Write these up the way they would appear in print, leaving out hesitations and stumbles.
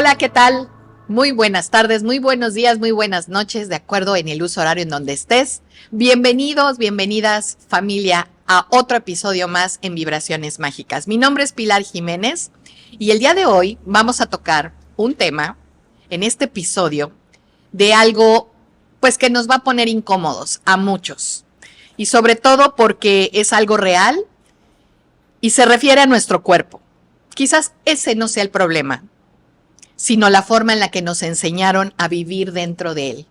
Hola, ¿qué tal? Muy buenas tardes, muy buenos días, muy buenas noches, de acuerdo en el uso horario en donde estés. Bienvenidos, bienvenidas, familia, a otro episodio más en Vibraciones Mágicas. Mi nombre es Pilar Jiménez y el día de hoy vamos a tocar un tema en este episodio de algo pues que nos va a poner incómodos a muchos. Y sobre todo porque es algo real y se refiere a nuestro cuerpo. Quizás ese no sea el problema, sino la forma en la que nos enseñaron a vivir dentro de él.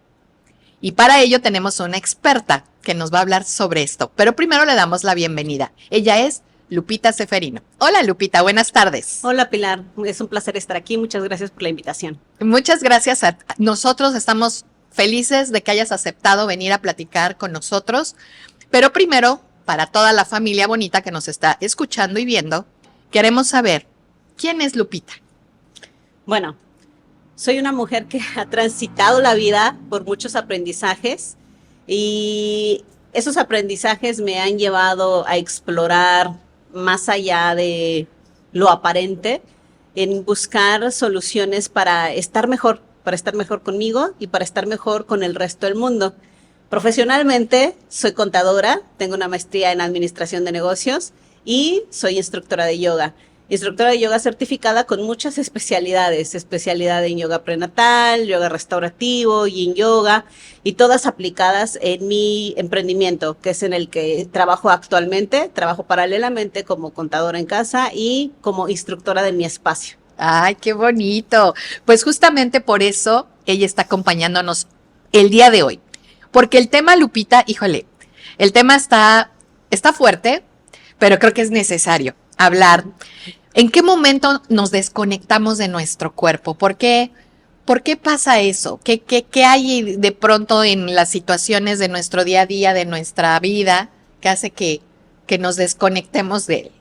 Y para ello tenemos una experta que nos va a hablar sobre esto. Pero primero le damos la bienvenida. Ella es Lupita Seferino. Hola Lupita, buenas tardes. Hola Pilar, es un placer estar aquí. Muchas gracias por la invitación. Muchas gracias a nosotros. Estamos felices de que hayas aceptado venir a platicar con nosotros. Pero primero, para toda la familia bonita que nos está escuchando y viendo, queremos saber, ¿quién es Lupita? Bueno, soy una mujer que ha transitado la vida por muchos aprendizajes y esos aprendizajes me han llevado a explorar más allá de lo aparente, en buscar soluciones para estar mejor conmigo y para estar mejor con el resto del mundo. Profesionalmente soy contadora, tengo una maestría en administración de negocios y soy instructora de yoga. Instructora de yoga certificada con muchas especialidades, especialidad en yoga prenatal, yoga restaurativo, yin yoga, y todas aplicadas en mi emprendimiento, que es en el que trabajo actualmente. Trabajo paralelamente como contadora en casa y como instructora de mi espacio. ¡Ay, qué bonito! Pues justamente por eso ella está acompañándonos el día de hoy. Porque el tema, Lupita, híjole, el tema está fuerte, pero creo que es necesario hablar. ¿En qué momento nos desconectamos de nuestro cuerpo? ¿Por qué pasa eso? ¿Qué hay de pronto en las situaciones de nuestro día a día, de nuestra vida, que hace que nos desconectemos de él?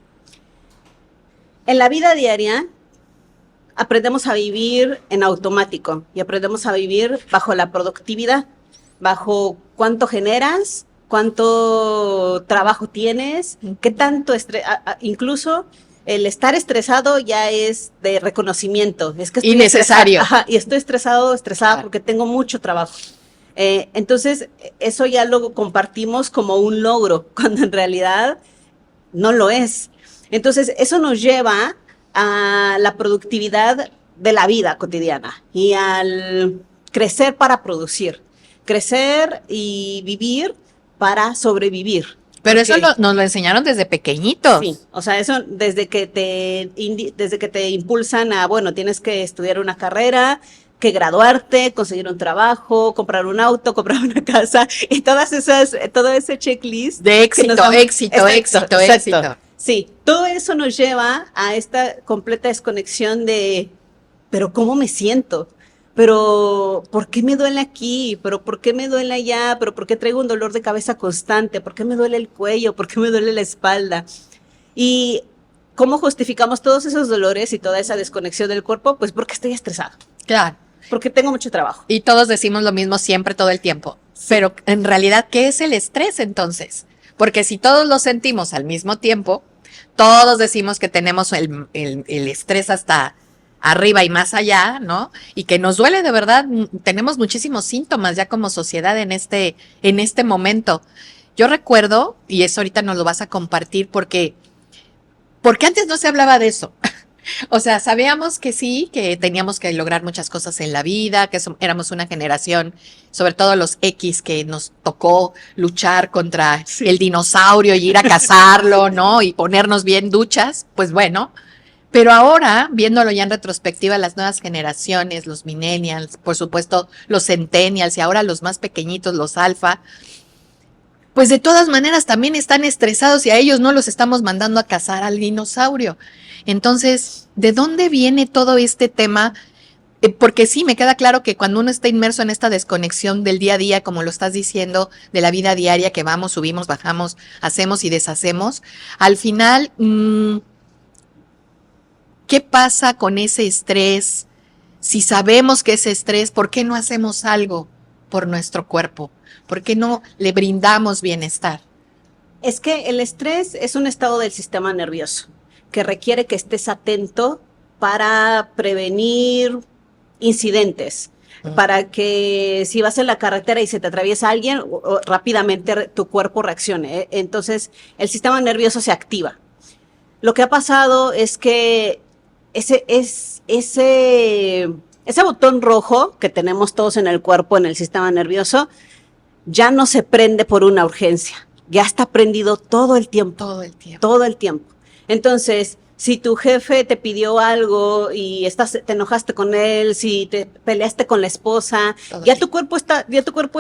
En la vida diaria aprendemos a vivir en automático y aprendemos a vivir bajo la productividad, bajo cuánto generas, cuánto trabajo tienes, qué tanto estrés, incluso el estar estresado ya es de reconocimiento. Es que estoy innecesario. Y estoy estresada claro, porque tengo mucho trabajo. Entonces, eso ya lo compartimos como un logro, cuando en realidad no lo es. Entonces, eso nos lleva a la productividad de la vida cotidiana y al crecer para producir, crecer y vivir para sobrevivir. Pero eso nos lo enseñaron desde pequeñitos. Sí, o sea, eso desde que te impulsan a, bueno, tienes que estudiar una carrera, que graduarte, conseguir un trabajo, comprar un auto, comprar una casa, y todo ese checklist. De éxito, éxito. Sí, todo eso nos lleva a esta completa desconexión de, pero ¿cómo me siento? Pero ¿por qué me duele aquí? ¿Pero por qué me duele allá? ¿Pero por qué traigo un dolor de cabeza constante? ¿Por qué me duele el cuello? ¿Por qué me duele la espalda? Y ¿cómo justificamos todos esos dolores y toda esa desconexión del cuerpo? Pues porque estoy estresado. Claro. Porque tengo mucho trabajo. Y todos decimos lo mismo siempre, todo el tiempo. Sí. Pero en realidad, ¿qué es el estrés entonces? Porque si todos lo sentimos al mismo tiempo, todos decimos que tenemos el estrés hasta arriba y más allá, ¿no? Y que nos duele de verdad, tenemos muchísimos síntomas ya como sociedad en este momento. Yo recuerdo, y eso ahorita nos lo vas a compartir, porque antes no se hablaba de eso. O sea, sabíamos que sí, que teníamos que lograr muchas cosas en la vida, que éramos una generación, sobre todo los X, que nos tocó luchar contra el dinosaurio y ir a cazarlo, ¿no? Y ponernos bien duchas, pues bueno. Pero ahora, viéndolo ya en retrospectiva, las nuevas generaciones, los millennials, por supuesto los centennials y ahora los más pequeñitos, los alfa, pues de todas maneras también están estresados y a ellos no los estamos mandando a cazar al dinosaurio. Entonces, ¿de dónde viene todo este tema? Porque sí, me queda claro que cuando uno está inmerso en esta desconexión del día a día, como lo estás diciendo, de la vida diaria, que vamos, subimos, bajamos, hacemos y deshacemos, al final, ¿qué pasa con ese estrés? Si sabemos que es estrés, ¿por qué no hacemos algo por nuestro cuerpo? ¿Por qué no le brindamos bienestar? Es que el estrés es un estado del sistema nervioso que requiere que estés atento para prevenir incidentes. Para que si vas en la carretera y se te atraviesa alguien, rápidamente tu cuerpo reaccione. Entonces, el sistema nervioso se activa. Lo que ha pasado es que ese botón rojo que tenemos todos en el cuerpo, en el sistema nervioso, ya no se prende por una urgencia. Ya está prendido todo el tiempo. Todo el tiempo. Todo el tiempo. Entonces, si tu jefe te pidió algo y te enojaste con él, si te peleaste con la esposa, ya tu cuerpo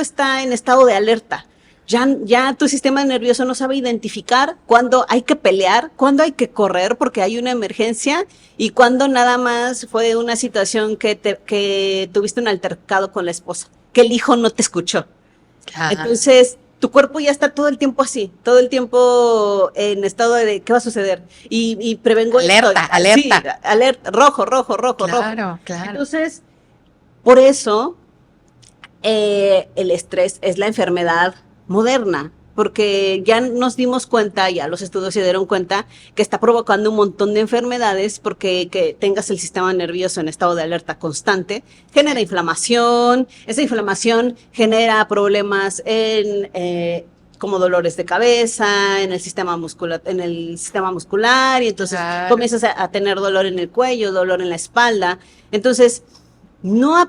está en estado de alerta. Ya tu sistema nervioso no sabe identificar cuándo hay que pelear, cuándo hay que correr porque hay una emergencia y cuándo nada más fue una situación que tuviste un altercado con la esposa, que el hijo no te escuchó. Ajá. Entonces, tu cuerpo ya está todo el tiempo así, todo el tiempo en estado de ¿qué va a suceder? Y prevengo alerta, esto. alerta. Sí, alerta, rojo. Claro. Entonces, por eso, el estrés es la enfermedad moderna, porque ya nos dimos cuenta, ya los estudios se dieron cuenta, que está provocando un montón de enfermedades porque que tengas el sistema nervioso en estado de alerta constante, genera inflamación, esa inflamación genera problemas como dolores de cabeza, en el sistema muscular, y entonces comienzas a tener dolor en el cuello, dolor en la espalda. Entonces, no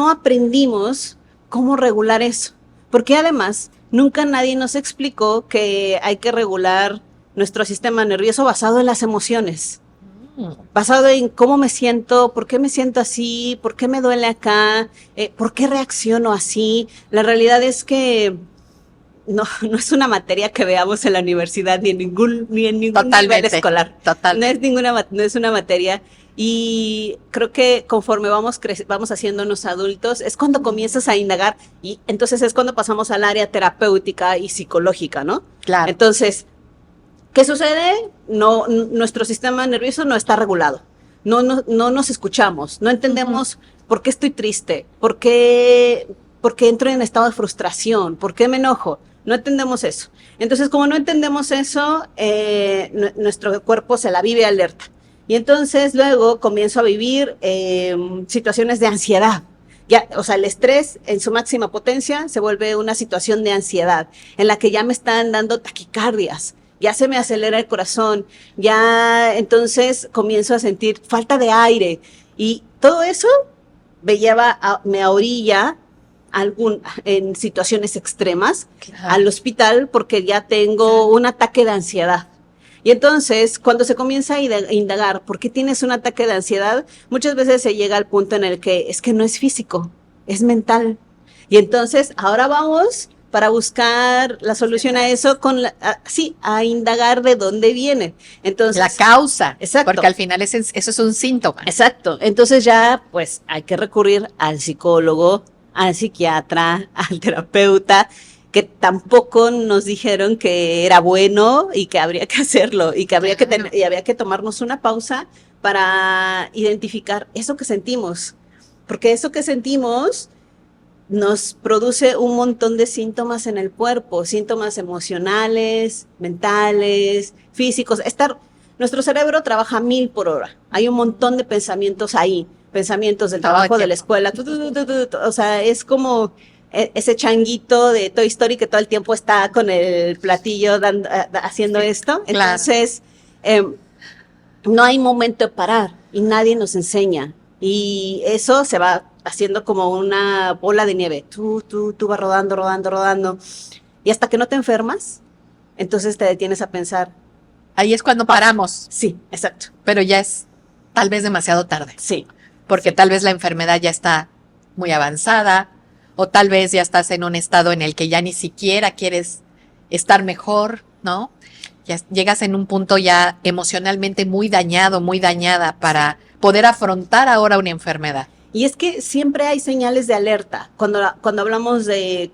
aprendimos cómo regular eso, porque además nunca nadie nos explicó que hay que regular nuestro sistema nervioso basado en las emociones, basado en cómo me siento, por qué me siento así, por qué me duele acá, por qué reacciono así. La realidad es que no es una materia que veamos en la universidad ni en ningún nivel escolar. Totalmente. No es una materia. Y creo que conforme vamos haciéndonos adultos, es cuando comienzas a indagar y entonces es cuando pasamos al área terapéutica y psicológica, ¿no? Claro. Entonces, ¿qué sucede? Nuestro sistema nervioso no está regulado. No nos escuchamos, no entendemos por qué estoy triste, por qué entro en estado de frustración, por qué me enojo. No entendemos eso. Entonces, como no entendemos eso, nuestro cuerpo se la vive alerta. Y entonces luego comienzo a vivir situaciones de ansiedad. O sea, el estrés en su máxima potencia se vuelve una situación de ansiedad, en la que ya me están dando taquicardias, ya se me acelera el corazón, ya entonces comienzo a sentir falta de aire. Y todo eso me orilla en situaciones extremas al hospital porque ya tengo un ataque de ansiedad. Y entonces, cuando se comienza a indagar por qué tienes un ataque de ansiedad, muchas veces se llega al punto en el que es que no es físico, es mental. Y entonces, ahora vamos para buscar la solución a eso a indagar de dónde viene. Entonces, la causa. Exacto. Porque al final eso es un síntoma. Exacto. Entonces ya, pues, hay que recurrir al psicólogo, al psiquiatra, al terapeuta, que tampoco nos dijeron que era bueno y que habría que hacerlo y que habría que tomarnos una pausa para identificar eso que sentimos, porque eso que sentimos nos produce un montón de síntomas en el cuerpo, síntomas emocionales, mentales, físicos. Nuestro cerebro trabaja 1000 por hora. Hay un montón de pensamientos ahí, pensamientos del trabajo, de la escuela. O sea, es como ese changuito de Toy Story que todo el tiempo está con el platillo haciendo esto. Entonces, no hay momento de parar y nadie nos enseña. Y eso se va haciendo como una bola de nieve. Tú vas rodando. Y hasta que no te enfermas, entonces te detienes a pensar. Ahí es cuando paramos. Sí, exacto. Pero ya es tal vez demasiado tarde. Sí. Porque tal vez la enfermedad ya está muy avanzada, o tal vez ya estás en un estado en el que ya ni siquiera quieres estar mejor, ¿no? Ya llegas en un punto ya emocionalmente muy dañado, muy dañada para poder afrontar ahora una enfermedad. Y es que siempre hay señales de alerta. Cuando hablamos de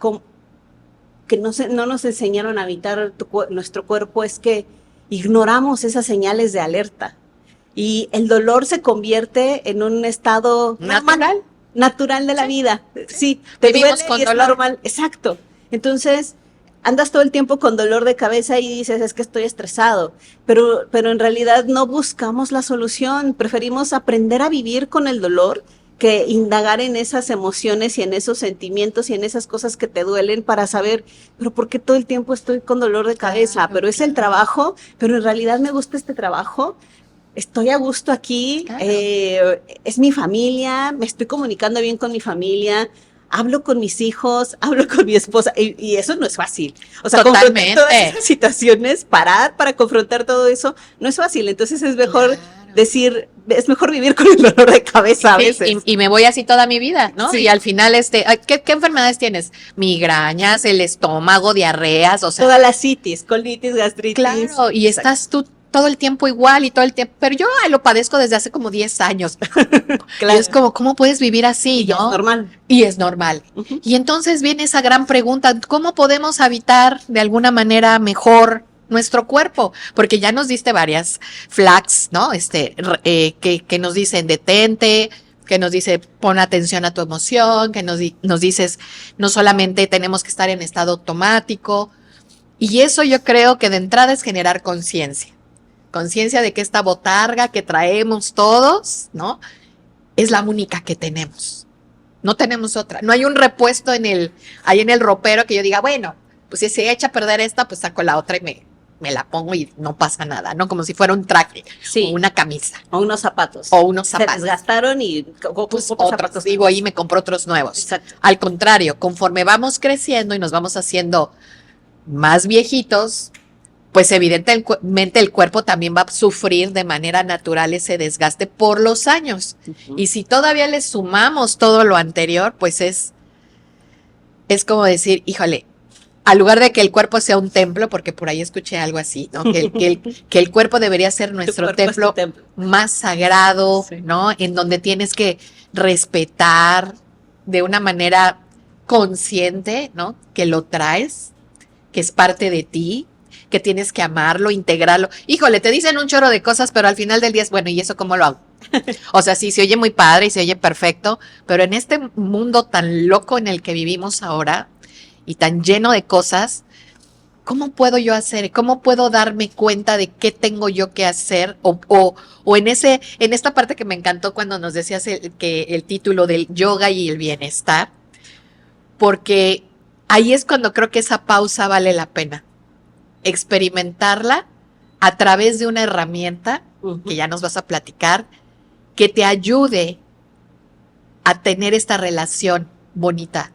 que no nos enseñaron a habitar nuestro cuerpo, es que ignoramos esas señales de alerta. Y el dolor se convierte en un estado natural de la vida. Sí, te duele y es normal. Exacto. Entonces, andas todo el tiempo con dolor de cabeza y dices, es que estoy estresado. Pero en realidad no buscamos la solución. Preferimos aprender a vivir con el dolor que indagar en esas emociones y en esos sentimientos y en esas cosas que te duelen para saber, pero ¿por qué todo el tiempo estoy con dolor de cabeza? Claro, Pero es el trabajo, pero en realidad me gusta este trabajo, estoy a gusto aquí, Claro. es mi familia, me estoy comunicando bien con mi familia, hablo con mis hijos, hablo con mi esposa, y eso no es fácil. O sea, confrontar Totalmente. todas esas situaciones, parar para confrontar todo eso, no es fácil. Entonces es mejor decir, es mejor vivir con el dolor de cabeza a Sí, veces. y me voy así toda mi vida, ¿no? Sí. Y al final, ay, ¿qué enfermedades tienes? Migrañas, el estómago, diarreas, o sea, Toda la citis, colitis, gastritis. claro, y estás tú todo el tiempo igual y todo el tiempo, pero yo lo padezco desde hace como 10 años. Claro. Y es como, ¿cómo puedes vivir así, Y ya no? es normal. Y es normal. Y entonces viene esa gran pregunta, ¿cómo podemos habitar de alguna manera mejor nuestro cuerpo? Porque ya nos diste varias flags, ¿no? Que nos dicen detente, que nos dice pon atención a tu emoción, que nos dices no solamente tenemos que estar en estado automático. Y eso yo creo que de entrada es generar conciencia. Conciencia de que esta botarga que traemos todos, ¿no? Es la única que tenemos. No tenemos otra. No hay un repuesto ahí en el ropero que yo diga, bueno, pues si se echa a perder esta, pues saco la otra y me la pongo y no pasa nada, ¿no? Como si fuera un traje Sí. o una camisa. O unos zapatos. O unos zapatos. Se desgastaron y Pues otros, digo, ahí me compro otros nuevos. Exacto. Al contrario, conforme vamos creciendo y nos vamos haciendo más viejitos, pues evidentemente el cuerpo también va a sufrir de manera natural ese desgaste por los años. Y si todavía le sumamos todo lo anterior, pues es como decir, híjole, al lugar de que el cuerpo sea un templo, porque por ahí escuché algo así, ¿no? Que el cuerpo debería ser nuestro templo más sagrado, sí, ¿no? En donde tienes que respetar de una manera consciente, ¿no? Que lo traes, que es parte de ti, que tienes que amarlo, integrarlo. Híjole, te dicen un chorro de cosas, pero al final del día es, bueno, ¿y eso cómo lo hago? O sea, sí, se oye muy padre y se oye perfecto, pero en este mundo tan loco en el que vivimos ahora y tan lleno de cosas, ¿cómo puedo yo hacer? ¿Cómo puedo darme cuenta de qué tengo yo que hacer? O en esta parte que me encantó cuando nos decías el título del yoga y el bienestar, porque ahí es cuando creo que esa pausa vale la pena. Experimentarla a través de una herramienta que ya nos vas a platicar, que te ayude a tener esta relación bonita,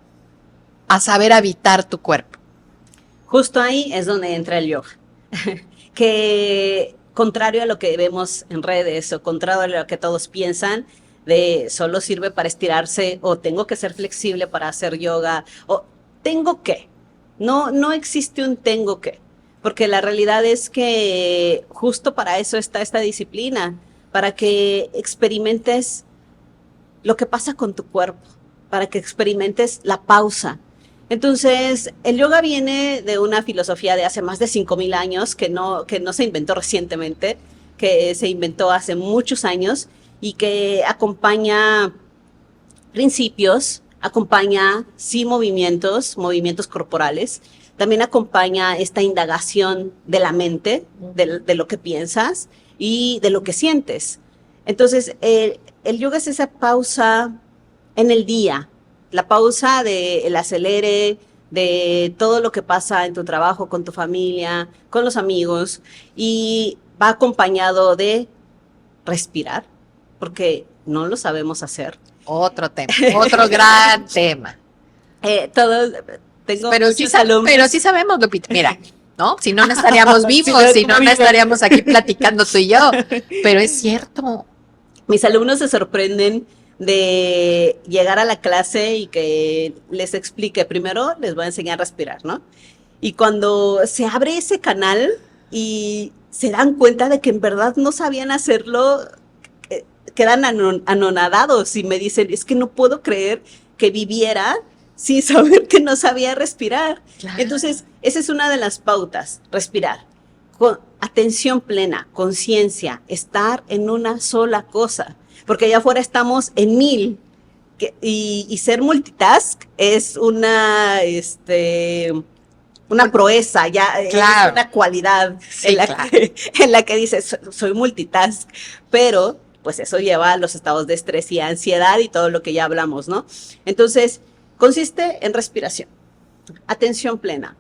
a saber habitar tu cuerpo. Justo ahí es donde entra el yoga, que contrario a lo que vemos en redes o contrario a lo que todos piensan, de solo sirve para estirarse o tengo que ser flexible para hacer yoga o tengo que. No existe un tengo que, porque la realidad es que justo para eso está esta disciplina, para que experimentes lo que pasa con tu cuerpo, para que experimentes la pausa. Entonces, el yoga viene de una filosofía de hace más de 5,000 años, que no se inventó recientemente, que se inventó hace muchos años y que acompaña principios, acompaña, sí, movimientos corporales, también acompaña esta indagación de la mente, de lo que piensas y de lo que sientes. Entonces, el yoga es esa pausa en el día, la pausa del acelere, de todo lo que pasa en tu trabajo, con tu familia, con los amigos, y va acompañado de respirar, porque no lo sabemos hacer. Otro tema, otro gran tema. Todos, tengo pero muchos alumnos. Pero sí sabemos, Lupita, mira, ¿no? Si no, no estaríamos vivos, si no, no estaríamos aquí platicando tú y yo, pero es cierto. Mis alumnos se sorprenden de llegar a la clase y que les explique. Primero les voy a enseñar a respirar, ¿no? Y cuando se abre ese canal y se dan cuenta de que en verdad no sabían hacerlo, quedan anonadados y me dicen, es que no puedo creer que viviera sin saber que no sabía respirar. Claro. Entonces, esa es una de las pautas, respirar. Con atención plena, conciencia, estar en una sola cosa. Porque allá afuera estamos en 1000. Y ser multitask es una proeza, ya claro. Es una cualidad, sí, en la que dices, soy multitask. Pero pues eso lleva a los estados de estrés y ansiedad y todo lo que ya hablamos, ¿no? Entonces, consiste en respiración, atención plena,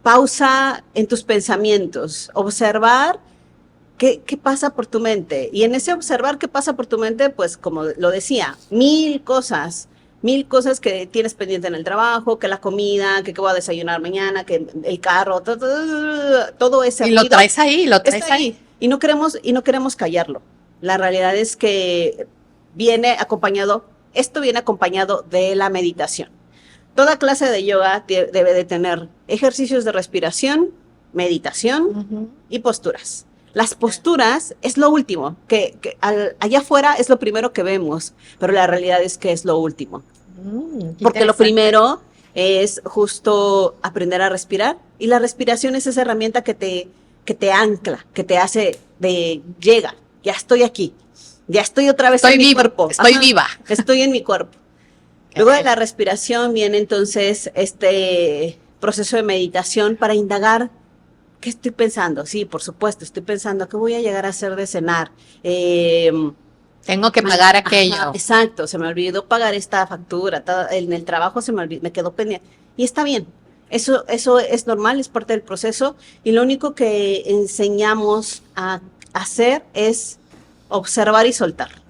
pausa en tus pensamientos, observar qué pasa por tu mente. Y en ese observar qué pasa por tu mente, pues como lo decía, mil cosas que tienes pendiente en el trabajo, que la comida, que qué voy a desayunar mañana, que el carro, todo ese Y ruido lo traes ahí, lo traes está ahí. Y no queremos callarlo. La realidad es que esto viene acompañado de la meditación. Toda clase de yoga debe de tener ejercicios de respiración, meditación y posturas. Las posturas es lo último, allá afuera es lo primero que vemos, pero la realidad es que es lo último. Porque lo primero es justo aprender a respirar, y la respiración es esa herramienta que te ancla, que te hace llega, ya estoy aquí, ya estoy otra vez en mi cuerpo. Estoy viva. Estoy en mi cuerpo. Luego de la respiración viene entonces este proceso de meditación para indagar qué estoy pensando. Sí, por supuesto, estoy pensando qué voy a llegar a hacer de cenar. Tengo que pagar aquello. Ajá, exacto, se me olvidó pagar esta factura. En el trabajo me quedó pendiente. Y está bien, eso es normal, es parte del proceso. Y lo único que enseñamos a hacer es observar y soltar.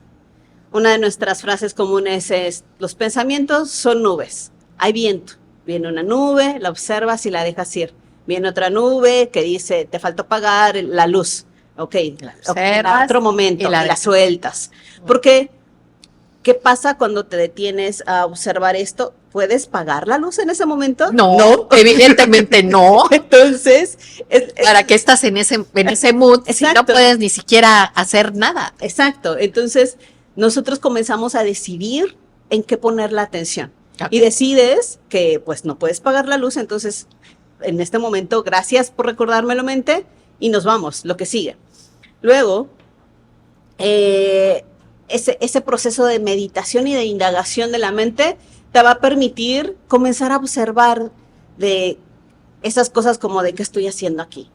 Una de nuestras frases comunes es: los pensamientos son nubes, hay viento. Viene una nube, la observas y la dejas ir. Viene otra nube que dice, te faltó pagar la luz. Ok, en otro momento, y la sueltas. Porque, ¿qué pasa cuando te detienes a observar esto? ¿Puedes pagar la luz en ese momento? No, evidentemente no. Entonces, ¿para qué estás en ese mood si no puedes ni siquiera hacer nada? Exacto. Entonces, nosotros comenzamos a decidir en qué poner la atención. Okay. Y decides que pues no puedes pagar la luz, entonces en este momento, gracias por recordármelo, mente, y nos vamos, lo que sigue. Luego, ese proceso de meditación y de indagación de la mente te va a permitir comenzar a observar de esas cosas como de qué estoy haciendo aquí.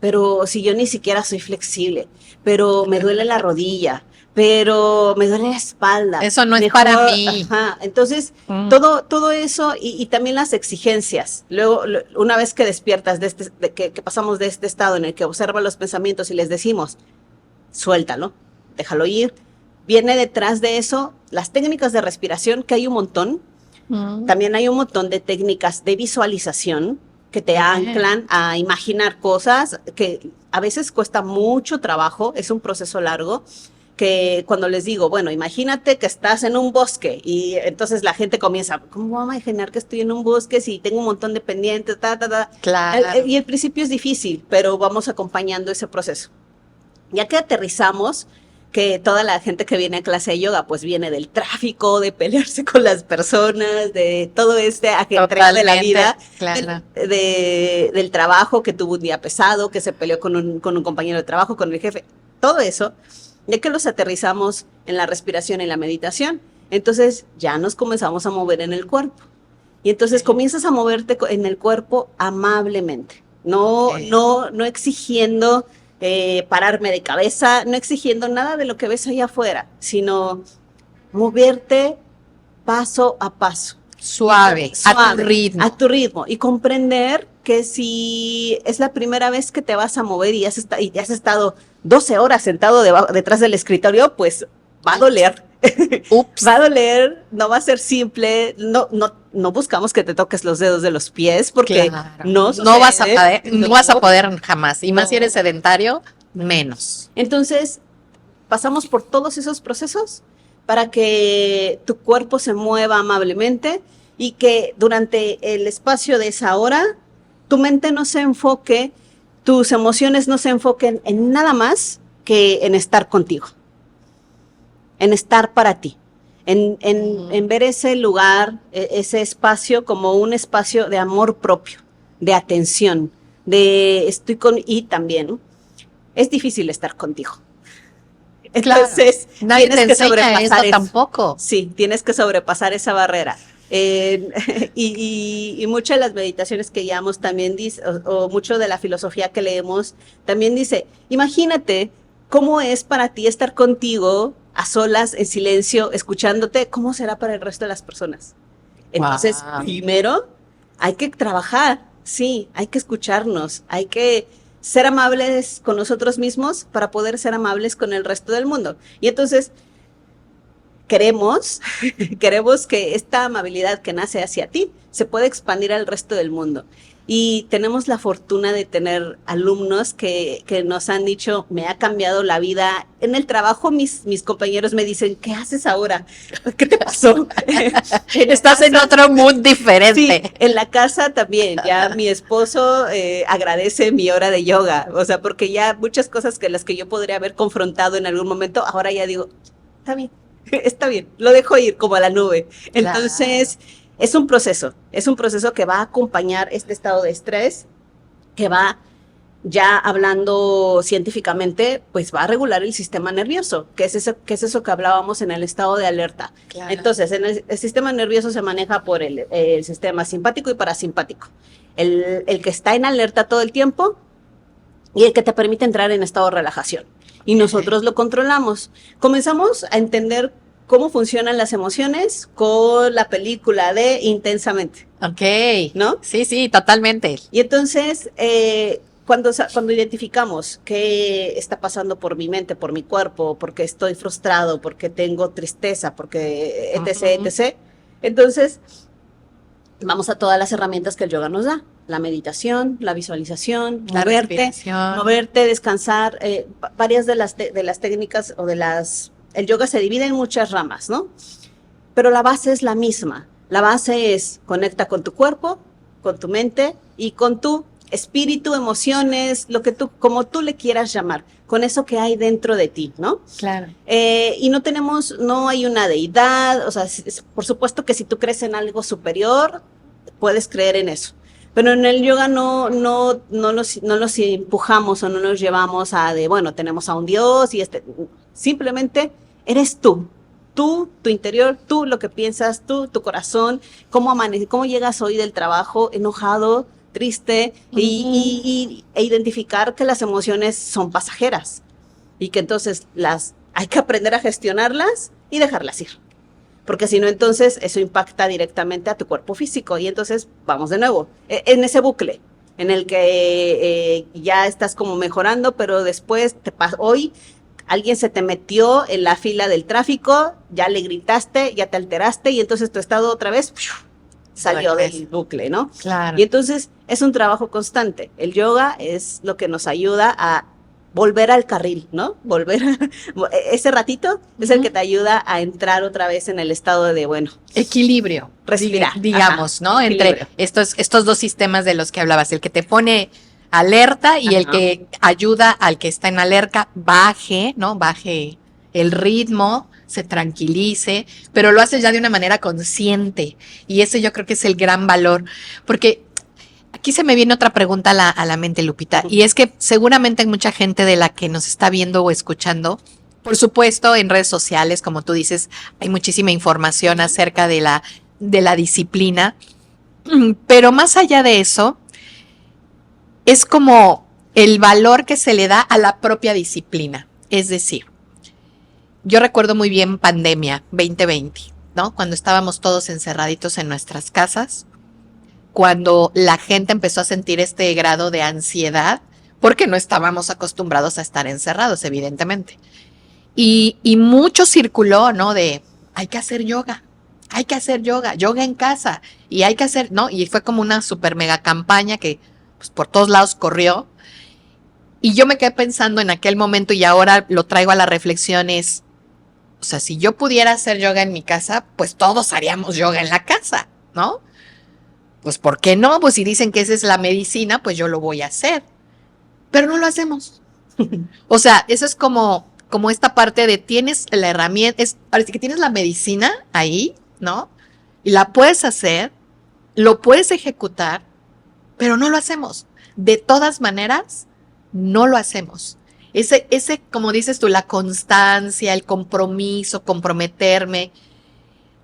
Pero si yo ni siquiera soy flexible, pero me duele la rodilla, pero me duele la espalda. Eso no es para mí. Ajá. Entonces, todo eso y también las exigencias. Luego, una vez que despiertas que pasamos de este estado en el que observas los pensamientos y les decimos, suéltalo, déjalo ir. Viene detrás de eso las técnicas de respiración, que hay un montón. También hay un montón de técnicas de visualización que te anclan a imaginar cosas que a veces cuesta mucho trabajo, es un proceso largo. Que cuando les digo, bueno, imagínate que estás en un bosque, y entonces la gente comienza, ¿cómo vamos a imaginar que estoy en un bosque si tengo un montón de pendientes? Claro. Y el principio es difícil, pero vamos acompañando ese proceso. Ya que aterrizamos, que toda la gente que viene a clase de yoga, pues viene del tráfico, de pelearse con las personas, de todo este ajetreo de la vida, claro. del trabajo, que tuvo un día pesado, que se peleó con un compañero de trabajo, con el jefe, todo eso. Ya que los aterrizamos en la respiración y la meditación, entonces ya nos comenzamos a mover en el cuerpo. Y entonces comienzas a moverte en el cuerpo amablemente, no exigiendo pararme de cabeza, no exigiendo nada de lo que ves allá afuera, sino moverte paso a paso. Suave, a tu ritmo. A tu ritmo. Y comprender que si es la primera vez que te vas a mover y has estado 12 horas sentado detrás del escritorio, pues va a doler. Ups. Va a doler, no va a ser simple, no buscamos que te toques los dedos de los pies, porque no vas a poder jamás, y más si eres sedentario, menos. Entonces, pasamos por todos esos procesos para que tu cuerpo se mueva amablemente y que durante el espacio de esa hora, tu mente no se enfoque, tus emociones no se enfoquen en nada más que en estar contigo, en estar para ti, en ver ese lugar, ese espacio como un espacio de amor propio, de atención, y también es difícil estar contigo. Entonces, nadie tienes que sobrepasar eso tampoco. Sí, tienes que sobrepasar esa barrera. Y muchas de las meditaciones que llevamos también dice, o mucho de la filosofía que leemos, también dice, imagínate ¿cómo es para ti estar contigo a solas, en silencio, escuchándote? ¿Cómo será para el resto de las personas? Entonces, Wow. primero hay que trabajar, sí, hay que escucharnos, hay que ser amables con nosotros mismos para poder ser amables con el resto del mundo. Y entonces queremos, queremos que esta amabilidad que nace hacia ti se pueda expandir al resto del mundo. Y tenemos la fortuna de tener alumnos que nos han dicho, me ha cambiado la vida. En el trabajo mis compañeros me dicen, ¿qué haces ahora? ¿Qué te pasó? Estás en otro mood Sí, diferente. en la casa también, ya mi esposo agradece mi hora de yoga, o sea, porque ya muchas cosas que las que yo podría haber confrontado en algún momento, ahora ya digo, está bien, está bien, lo dejo ir como a la nube. Entonces, Claro. es un proceso que va a acompañar este estado de estrés, que va ya hablando científicamente, pues va a regular el sistema nervioso, que es eso que hablábamos en el estado de alerta. Claro. Entonces, el sistema nervioso se maneja por el sistema simpático y parasimpático. El que está en alerta todo el tiempo y el que te permite entrar en estado de relajación. Y nosotros lo controlamos. Comenzamos a entender cómo funcionan las emociones con la película de Intensamente, Ok. ¿no? Sí, sí, totalmente. Y entonces, cuando identificamos qué está pasando por mi mente, por mi cuerpo, porque estoy frustrado, porque tengo tristeza, porque etc., Ujú. etc., entonces vamos a todas las herramientas que el yoga nos da. La meditación, la visualización, La respiración. moverte, descansar. Varias de las técnicas o el yoga se divide en muchas ramas, ¿no? Pero la base es la misma. La base es conecta con tu cuerpo, con tu mente y con tu espíritu, emociones, como tú le quieras llamar, con eso que hay dentro de ti, ¿no? Claro. Y no hay una deidad, o sea, por supuesto que si tú crees en algo superior, puedes creer en eso. Pero en el yoga no nos empujamos o no nos llevamos a bueno, tenemos a un dios y simplemente eres tú. Tú, tu interior, tú lo que piensas, tú, tu corazón, cómo llegas hoy del trabajo enojado, triste, e identificar que las emociones son pasajeras y que entonces hay que aprender a gestionarlas y dejarlas ir. Porque si no, entonces eso impacta directamente a tu cuerpo físico y entonces vamos de nuevo en ese bucle en el que ya estás como mejorando, pero después hoy alguien se te metió en la fila del tráfico, ya le gritaste, ya te alteraste y entonces tu estado otra vez salió del bucle, ¿no? Claro. Y entonces es un trabajo constante. El yoga es lo que nos ayuda a volver al carril, ¿no? Ese ratito es el que te ayuda a entrar otra vez en el estado de, bueno, Equilibrio. respirar. Digamos, ¿no? Equilibrio. Entre estos dos sistemas de los que hablabas, el que te pone alerta y el que ayuda al que está en alerta, baje, ¿no? Baje el ritmo, se tranquilice, pero lo haces ya de una manera consciente. Y ese yo creo que es el gran valor, porque aquí se me viene otra pregunta a la mente, Lupita, y es que seguramente hay mucha gente de la que nos está viendo o escuchando. Por supuesto, en redes sociales, como tú dices, hay muchísima información acerca de la disciplina, pero más allá de eso, es como el valor que se le da a la propia disciplina. Es decir, yo recuerdo muy bien pandemia 2020, ¿no? Cuando estábamos todos encerraditos en nuestras casas, cuando la gente empezó a sentir este grado de ansiedad, porque no estábamos acostumbrados a estar encerrados, evidentemente. Y mucho circuló, ¿no? De, hay que hacer yoga yoga en casa, y hay que hacer, ¿no? Y fue como una super mega campaña que pues, por todos lados corrió. Y yo me quedé pensando en aquel momento y ahora lo traigo a la reflexión es, o sea, si yo pudiera hacer yoga en mi casa, pues todos haríamos yoga en la casa, ¿no? Pues ¿por qué no? Pues si dicen que esa es la medicina, pues yo lo voy a hacer. Pero no lo hacemos. O sea, eso es como esta parte de tienes la herramienta, parece que tienes la medicina ahí, ¿no? Y la puedes hacer, lo puedes ejecutar, pero no lo hacemos. De todas maneras, no lo hacemos. Ese, como dices tú, la constancia, el compromiso, comprometerme.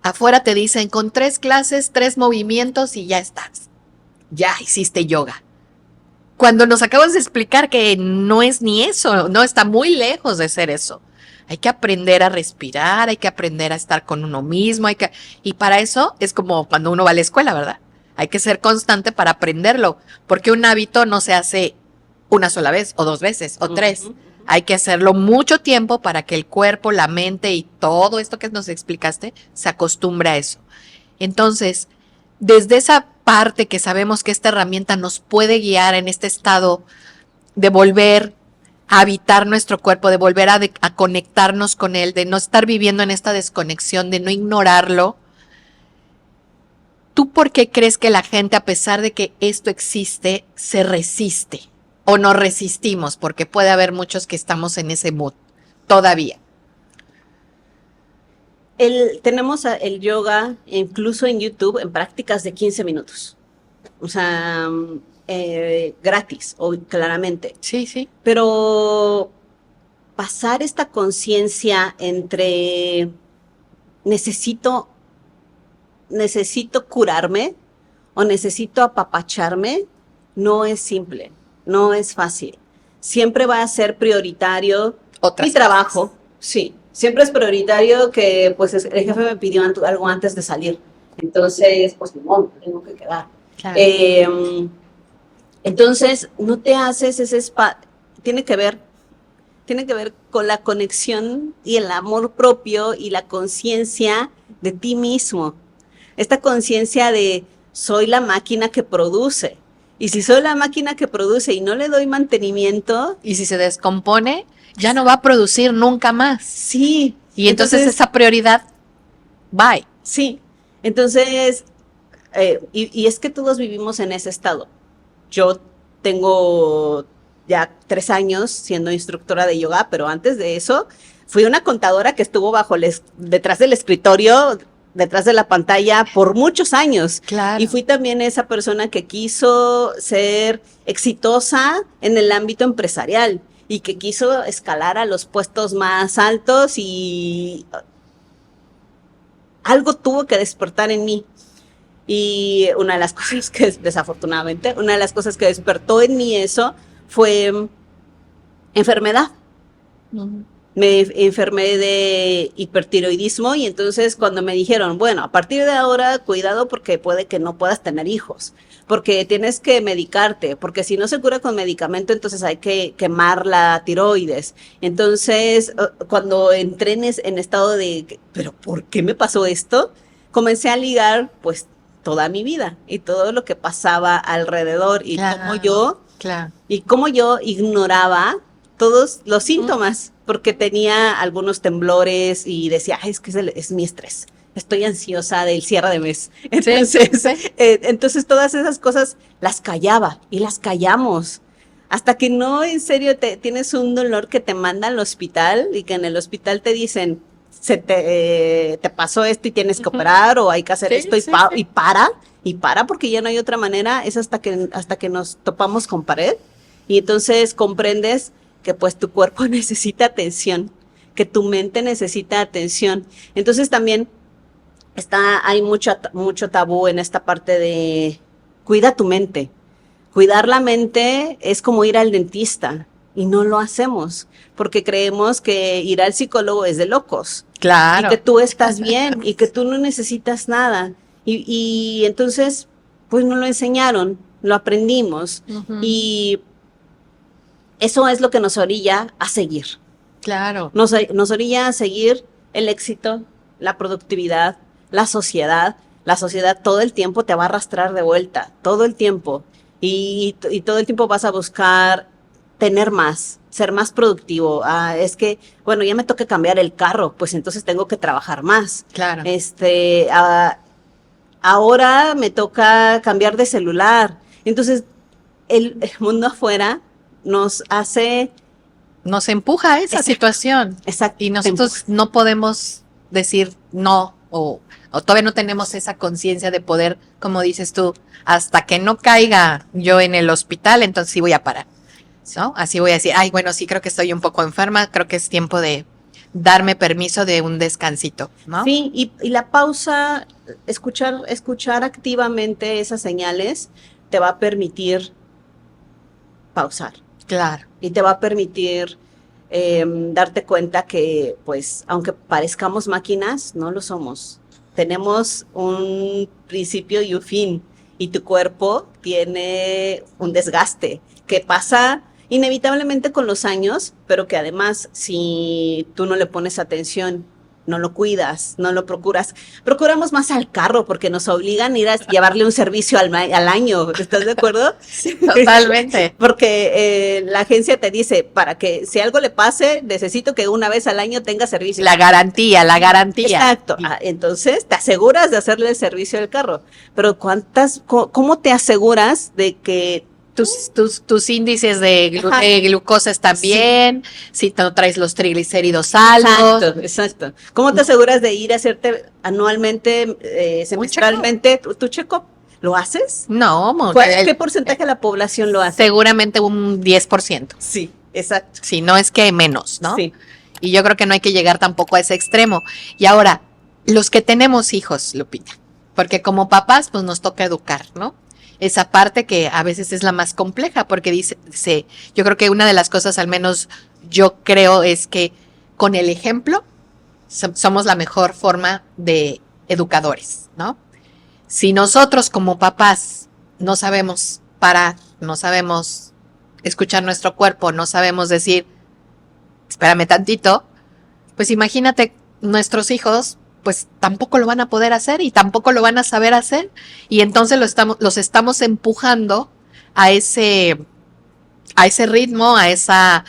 Afuera te dicen, con 3 clases, 3 movimientos y ya estás. Ya hiciste yoga. Cuando nos acabas de explicar que no es ni eso, no está muy lejos de ser eso. Hay que aprender a respirar, hay que aprender a estar con uno mismo, y para eso es como cuando uno va a la escuela, ¿verdad? Hay que ser constante para aprenderlo, porque un hábito no se hace una sola vez, o 2 veces, o 3. Hay que hacerlo mucho tiempo para que el cuerpo, la mente y todo esto que nos explicaste se acostumbre a eso. Entonces, desde esa parte que sabemos que esta herramienta nos puede guiar en este estado de volver a habitar nuestro cuerpo, de volver a conectarnos con él, de no estar viviendo en esta desconexión, de no ignorarlo. ¿Tú por qué crees que la gente, a pesar de que esto existe, se resiste? ¿O nos resistimos? Porque puede haber muchos que estamos en ese mood todavía. Tenemos el yoga incluso en YouTube en prácticas de 15 minutos. O sea, gratis, claramente. Sí, sí. Pero pasar esta conciencia entre necesito curarme o necesito apapacharme, no es simple, no es fácil. Siempre va a ser prioritario mi trabajo, sí. Siempre es prioritario que, pues, el jefe me pidió algo antes de salir. Entonces, pues, no, tengo que quedar. Claro. Entonces, no te haces ese espacio. Tiene que ver con la conexión y el amor propio y la conciencia de ti mismo. Esta conciencia de soy la máquina que produce. Y si soy la máquina que produce y no le doy mantenimiento. Y si se descompone, ya no va a producir nunca más. Sí. Y entonces esa prioridad, bye. Sí. Entonces, y es que todos vivimos en ese estado. Yo tengo ya 3 años siendo instructora de yoga, pero antes de eso fui una contadora que estuvo detrás del escritorio, detrás de la pantalla por muchos años. Claro. Y fui también esa persona que quiso ser exitosa en el ámbito empresarial y que quiso escalar a los puestos más altos, y algo tuvo que despertar en mí. Y una de las cosas que, desafortunadamente, una de las cosas que despertó en mí eso fue enfermedad. Me enfermé de hipertiroidismo, y entonces cuando me dijeron, bueno, a partir de ahora, cuidado porque puede que no puedas tener hijos, porque tienes que medicarte, porque si no se cura con medicamento, entonces hay que quemar la tiroides. Entonces, cuando entré en estado de, ¿pero por qué me pasó esto? Comencé a ligar, pues, toda mi vida y todo lo que pasaba alrededor, y cómo yo ignoraba todos los síntomas, porque tenía algunos temblores y decía, ay, es que es mi estrés, estoy ansiosa del cierre de mes. Entonces, entonces todas esas cosas las callaba y las callamos. Hasta que no, en serio, tienes un dolor que te mandan al hospital y que en el hospital te dicen, te pasó esto y tienes que operar, o hay que hacer esto, y para, porque ya no hay otra manera. Es hasta que nos topamos con pared, y entonces comprendes que pues tu cuerpo necesita atención, que tu mente necesita atención. Entonces también hay mucho tabú en esta parte de cuida tu mente. Cuidar la mente es como ir al dentista, y no lo hacemos porque creemos que ir al psicólogo es de locos. Claro. Y que tú estás bien y que tú no necesitas nada. Y entonces, pues nos lo enseñaron, lo aprendimos. Y eso es lo que nos orilla a seguir. Claro. Nos orilla a seguir el éxito, la productividad, la sociedad. La sociedad todo el tiempo te va a arrastrar de vuelta, todo el tiempo. Y todo el tiempo vas a buscar tener más, ser más productivo. Es que, bueno, ya me toca cambiar el carro, pues entonces tengo que trabajar más. Claro. Ahora me toca cambiar de celular. Entonces, el mundo afuera nos empuja a esa situación. Exacto. Y nosotros no podemos decir no, o todavía no tenemos esa conciencia de poder, como dices tú, hasta que no caiga yo en el hospital, entonces sí voy a parar, ¿no? Así voy a decir, ay, bueno, sí, creo que estoy un poco enferma, creo que es tiempo de darme permiso de un descansito, ¿no? Sí, y la pausa, escuchar activamente esas señales te va a permitir pausar. Claro. Y te va a permitir darte cuenta que, pues, aunque parezcamos máquinas, no lo somos. Tenemos un principio y un fin, y tu cuerpo tiene un desgaste que pasa inevitablemente con los años, pero que además, si tú no le pones atención, no lo cuidas, no lo procuras. Procuramos más al carro porque nos obligan a ir a llevarle un servicio al año. ¿Estás de acuerdo? Sí, totalmente. Porque la agencia te dice, para que si algo le pase, necesito que una vez al año tenga servicio. La garantía, la garantía. Exacto. Entonces te aseguras de hacerle el servicio al carro. Pero ¿cómo te aseguras de que tus índices de glucosa están bien, si no traes los triglicéridos altos? Exacto. ¿Cómo te aseguras de ir a hacerte anualmente, semestralmente tu check-up? ¿Lo haces? No. ¿Qué porcentaje de la población lo hace? Seguramente un 10%. Sí, exacto. Si no es que menos, ¿no? Sí. Y yo creo que no hay que llegar tampoco a ese extremo. Y ahora, los que tenemos hijos, Lupita, porque como papás, pues nos toca educar, ¿no? Esa parte que a veces es la más compleja, porque yo creo que una de las cosas, al menos yo creo, es que con el ejemplo somos la mejor forma de educadores, ¿no? Si nosotros como papás no sabemos parar, no sabemos escuchar nuestro cuerpo, no sabemos decir, espérame tantito, pues imagínate nuestros hijos, pues tampoco lo van a poder hacer y tampoco lo van a saber hacer, y entonces los estamos empujando a ese ritmo, a esa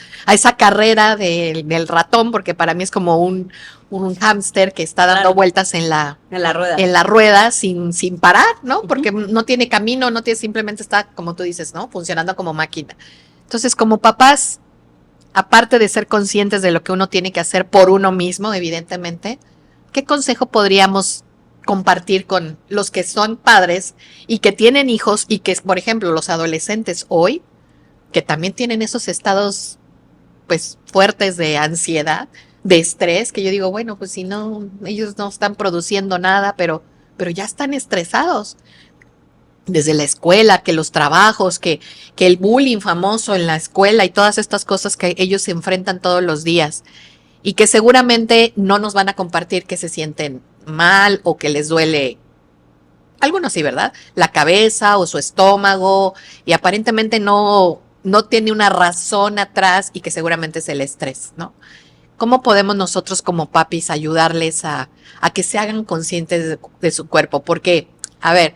carrera del ratón, porque para mí es como un hámster que está dando vueltas en la rueda sin parar, ¿no? Porque no tiene camino, simplemente está, como tú dices, ¿no? Funcionando como máquina. Entonces, como papás, aparte de ser conscientes de lo que uno tiene que hacer por uno mismo, evidentemente, ¿qué consejo podríamos compartir con los que son padres y que tienen hijos y que, por ejemplo, los adolescentes hoy, que también tienen esos estados, pues, fuertes de ansiedad, de estrés, que yo digo, bueno, pues si no, ellos no están produciendo nada, pero ya están estresados? Desde la escuela, que los trabajos, que el bullying famoso en la escuela y todas estas cosas que ellos se enfrentan todos los días. Y que seguramente no nos van a compartir que se sienten mal o que les duele, algunos sí, ¿verdad? La cabeza o su estómago, y aparentemente no tiene una razón atrás, y que seguramente es el estrés, ¿no? ¿Cómo podemos nosotros como papis ayudarles a que se hagan conscientes de su cuerpo? Porque, a ver,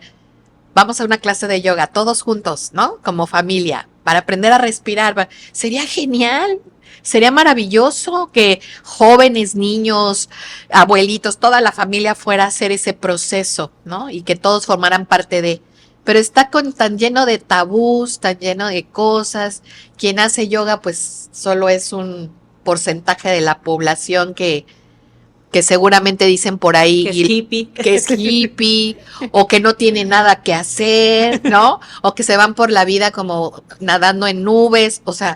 vamos a una clase de yoga todos juntos, ¿no? Como familia, para aprender a respirar. Sería genial. Sería maravilloso que jóvenes, niños, abuelitos, toda la familia fuera a hacer ese proceso, ¿no? Y que todos formaran parte de. Pero está tan lleno de tabús, tan lleno de cosas. Quien hace yoga, pues solo es un porcentaje de la población que seguramente dicen por ahí que es hippie o que no tiene nada que hacer, ¿no? O que se van por la vida como nadando en nubes, o sea,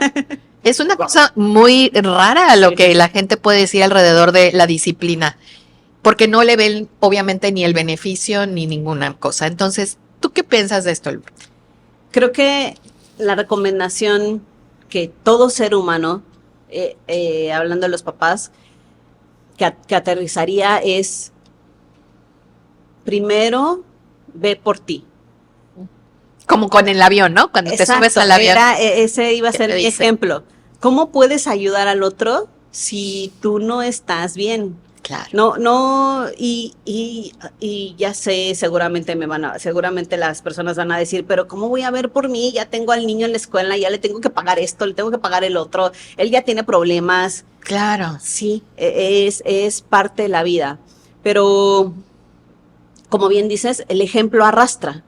es una cosa muy rara lo que la gente puede decir alrededor de la disciplina, porque no le ven obviamente ni el beneficio ni ninguna cosa. Entonces, ¿tú qué piensas de esto, Lupita? Creo que la recomendación que todo ser humano, hablando de los papás, que aterrizaría es, primero, ve por ti. Como con el avión, ¿no? Cuando te subes al avión. Ese iba a ser mi ejemplo. ¿Cómo puedes ayudar al otro si tú no estás bien? Claro. Y ya sé, seguramente las personas van a decir, pero ¿cómo voy a ver por mí? Ya tengo al niño en la escuela, ya le tengo que pagar esto, le tengo que pagar el otro, él ya tiene problemas. Claro. Sí, es parte de la vida. Pero, como bien dices, el ejemplo arrastra.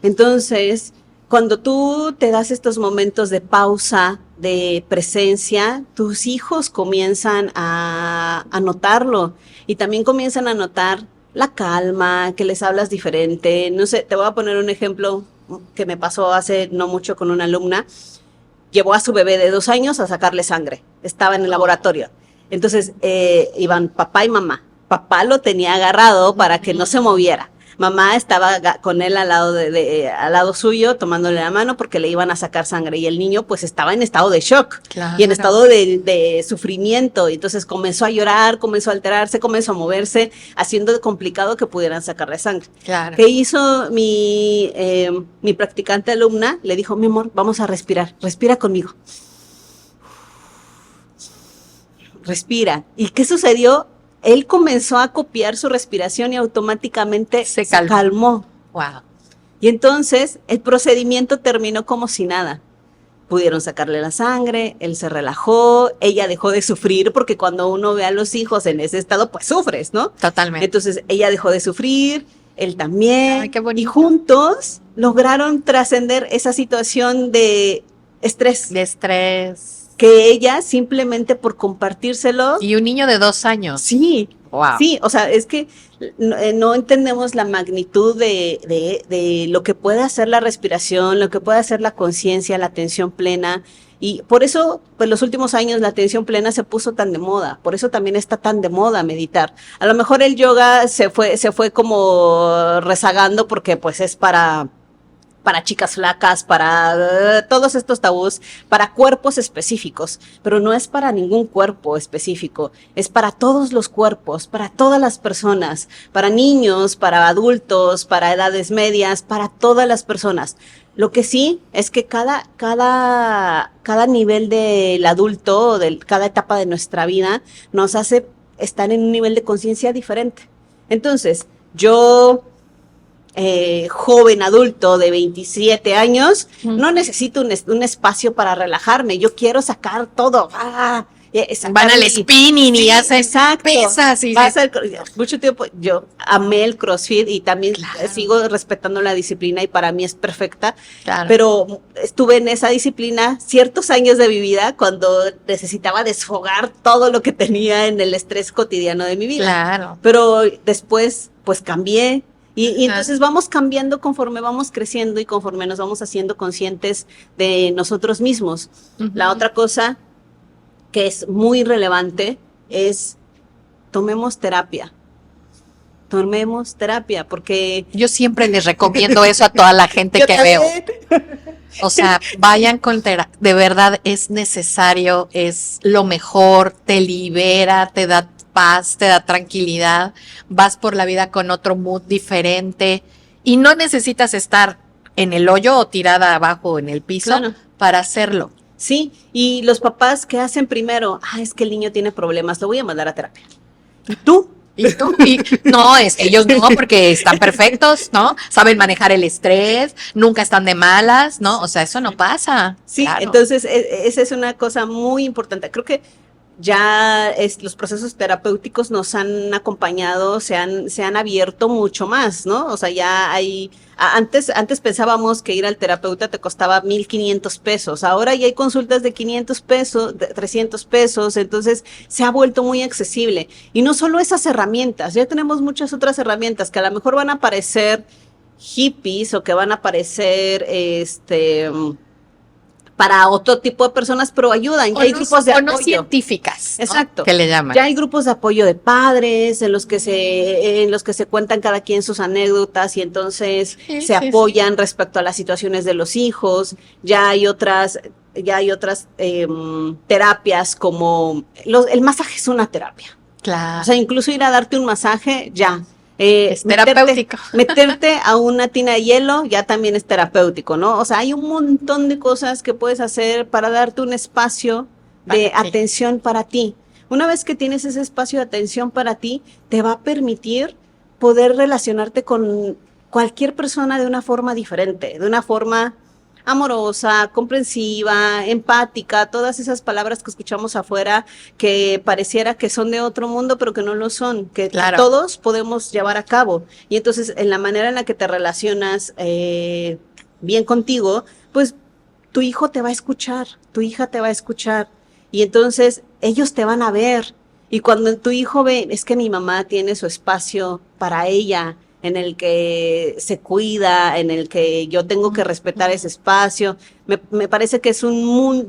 Entonces, cuando tú te das estos momentos de pausa, de presencia, tus hijos comienzan a notarlo y también comienzan a notar la calma, que les hablas diferente. No sé, te voy a poner un ejemplo que me pasó hace no mucho con una alumna. Llevó a su bebé de 2 años a sacarle sangre. Estaba en el laboratorio. Entonces, iban papá y mamá. Papá lo tenía agarrado para que no se moviera. mamá estaba con él al lado al lado suyo, tomándole la mano porque le iban a sacar sangre y el niño pues estaba en estado de shock Claro. y en estado de sufrimiento. Y entonces comenzó a llorar, comenzó a alterarse, comenzó a moverse, haciendo complicado que pudieran sacarle sangre. Claro. ¿Qué hizo mi practicante alumna? Le dijo, mi amor, vamos a respirar, respira conmigo. Respira. ¿Y qué sucedió? Él comenzó a copiar su respiración y automáticamente Se se calmó. Wow. Y entonces el procedimiento terminó como si nada. Pudieron sacarle la sangre, él se relajó, ella dejó de sufrir, porque cuando uno ve a los hijos en ese estado, pues sufres, ¿no? Totalmente. Entonces ella dejó de sufrir, él también. Ay, qué bonito. Y juntos lograron trascender esa situación de estrés. De estrés. Que ella simplemente por compartírselo. Y un niño de 2 años. Sí. Wow. Sí, o sea, es que no entendemos la magnitud de lo que puede hacer la respiración, lo que puede hacer la conciencia, la atención plena. Y por eso, pues los últimos años la atención plena se puso tan de moda. Por eso también está tan de moda meditar. A lo mejor el yoga se fue como rezagando porque pues es para chicas flacas, para todos estos tabús, para cuerpos específicos, pero no es para ningún cuerpo específico, es para todos los cuerpos, para todas las personas, para niños, para adultos, para edades medias, para todas las personas. Lo que sí es que cada nivel del adulto, cada etapa de nuestra vida, nos hace estar en un nivel de conciencia diferente. Entonces, yo joven adulto de 27 años, no necesito un espacio para relajarme, yo quiero sacar todo. Van al spinning y hacen exacto. pesas. Y mucho tiempo yo amé el CrossFit y también sigo respetando la disciplina y para mí es perfecta, pero estuve en esa disciplina ciertos años de mi vida cuando necesitaba desfogar todo lo que tenía en el estrés cotidiano de mi vida. Claro. Pero después pues cambié. Y entonces vamos cambiando conforme vamos creciendo y conforme nos vamos haciendo conscientes de nosotros mismos. La otra cosa que es muy relevante es tomemos terapia. Tomemos terapia, porque yo siempre les recomiendo eso a toda la gente que veo. O sea, vayan con terapia. De verdad es necesario, es lo mejor, te libera, te da paz, te da tranquilidad, vas por la vida con otro mood diferente y no necesitas estar en el hoyo o tirada abajo en el piso para hacerlo. Sí, y los papás que hacen primero, es que el niño tiene problemas, lo voy a mandar a terapia. ¿Y tú? No, ellos no, porque están perfectos, ¿no? Saben manejar el estrés, nunca están de malas, ¿no? O sea, eso no pasa. Sí, claro. Entonces esa es una cosa muy importante. Creo que ya los procesos terapéuticos nos han acompañado, se han abierto mucho más, ¿no? O sea, ya hay, antes pensábamos que ir al terapeuta te costaba 1,500 pesos, ahora ya hay consultas de 500 pesos, de 300 pesos, entonces se ha vuelto muy accesible. Y no solo esas herramientas, ya tenemos muchas otras herramientas que a lo mejor van a parecer hippies o que van a parecer, para otro tipo de personas, pero ayudan. Ya hay grupos de apoyo. No científicas. Exacto. ¿No? Que le llaman. Ya hay grupos de apoyo de padres en los que se cuentan cada quien sus anécdotas y entonces se apoyan respecto a las situaciones de los hijos. Ya hay otras terapias como el masaje es una terapia. Claro. O sea, incluso ir a darte un masaje, ya. Es terapéutico. Meterte a una tina de hielo ya también es terapéutico, ¿no? O sea, hay un montón de cosas que puedes hacer para darte un espacio de atención para ti. Una vez que tienes ese espacio de atención para ti, te va a permitir poder relacionarte con cualquier persona de una forma diferente, de una forma amorosa, comprensiva, empática, todas esas palabras que escuchamos afuera que pareciera que son de otro mundo, pero que no lo son, que todos podemos llevar a cabo. Y entonces, en la manera en la que te relacionas bien contigo, pues tu hijo te va a escuchar, tu hija te va a escuchar, y entonces ellos te van a ver. Y cuando tu hijo ve, es que mi mamá tiene su espacio para ella, en el que se cuida, en el que yo tengo que respetar ese espacio. Me parece que es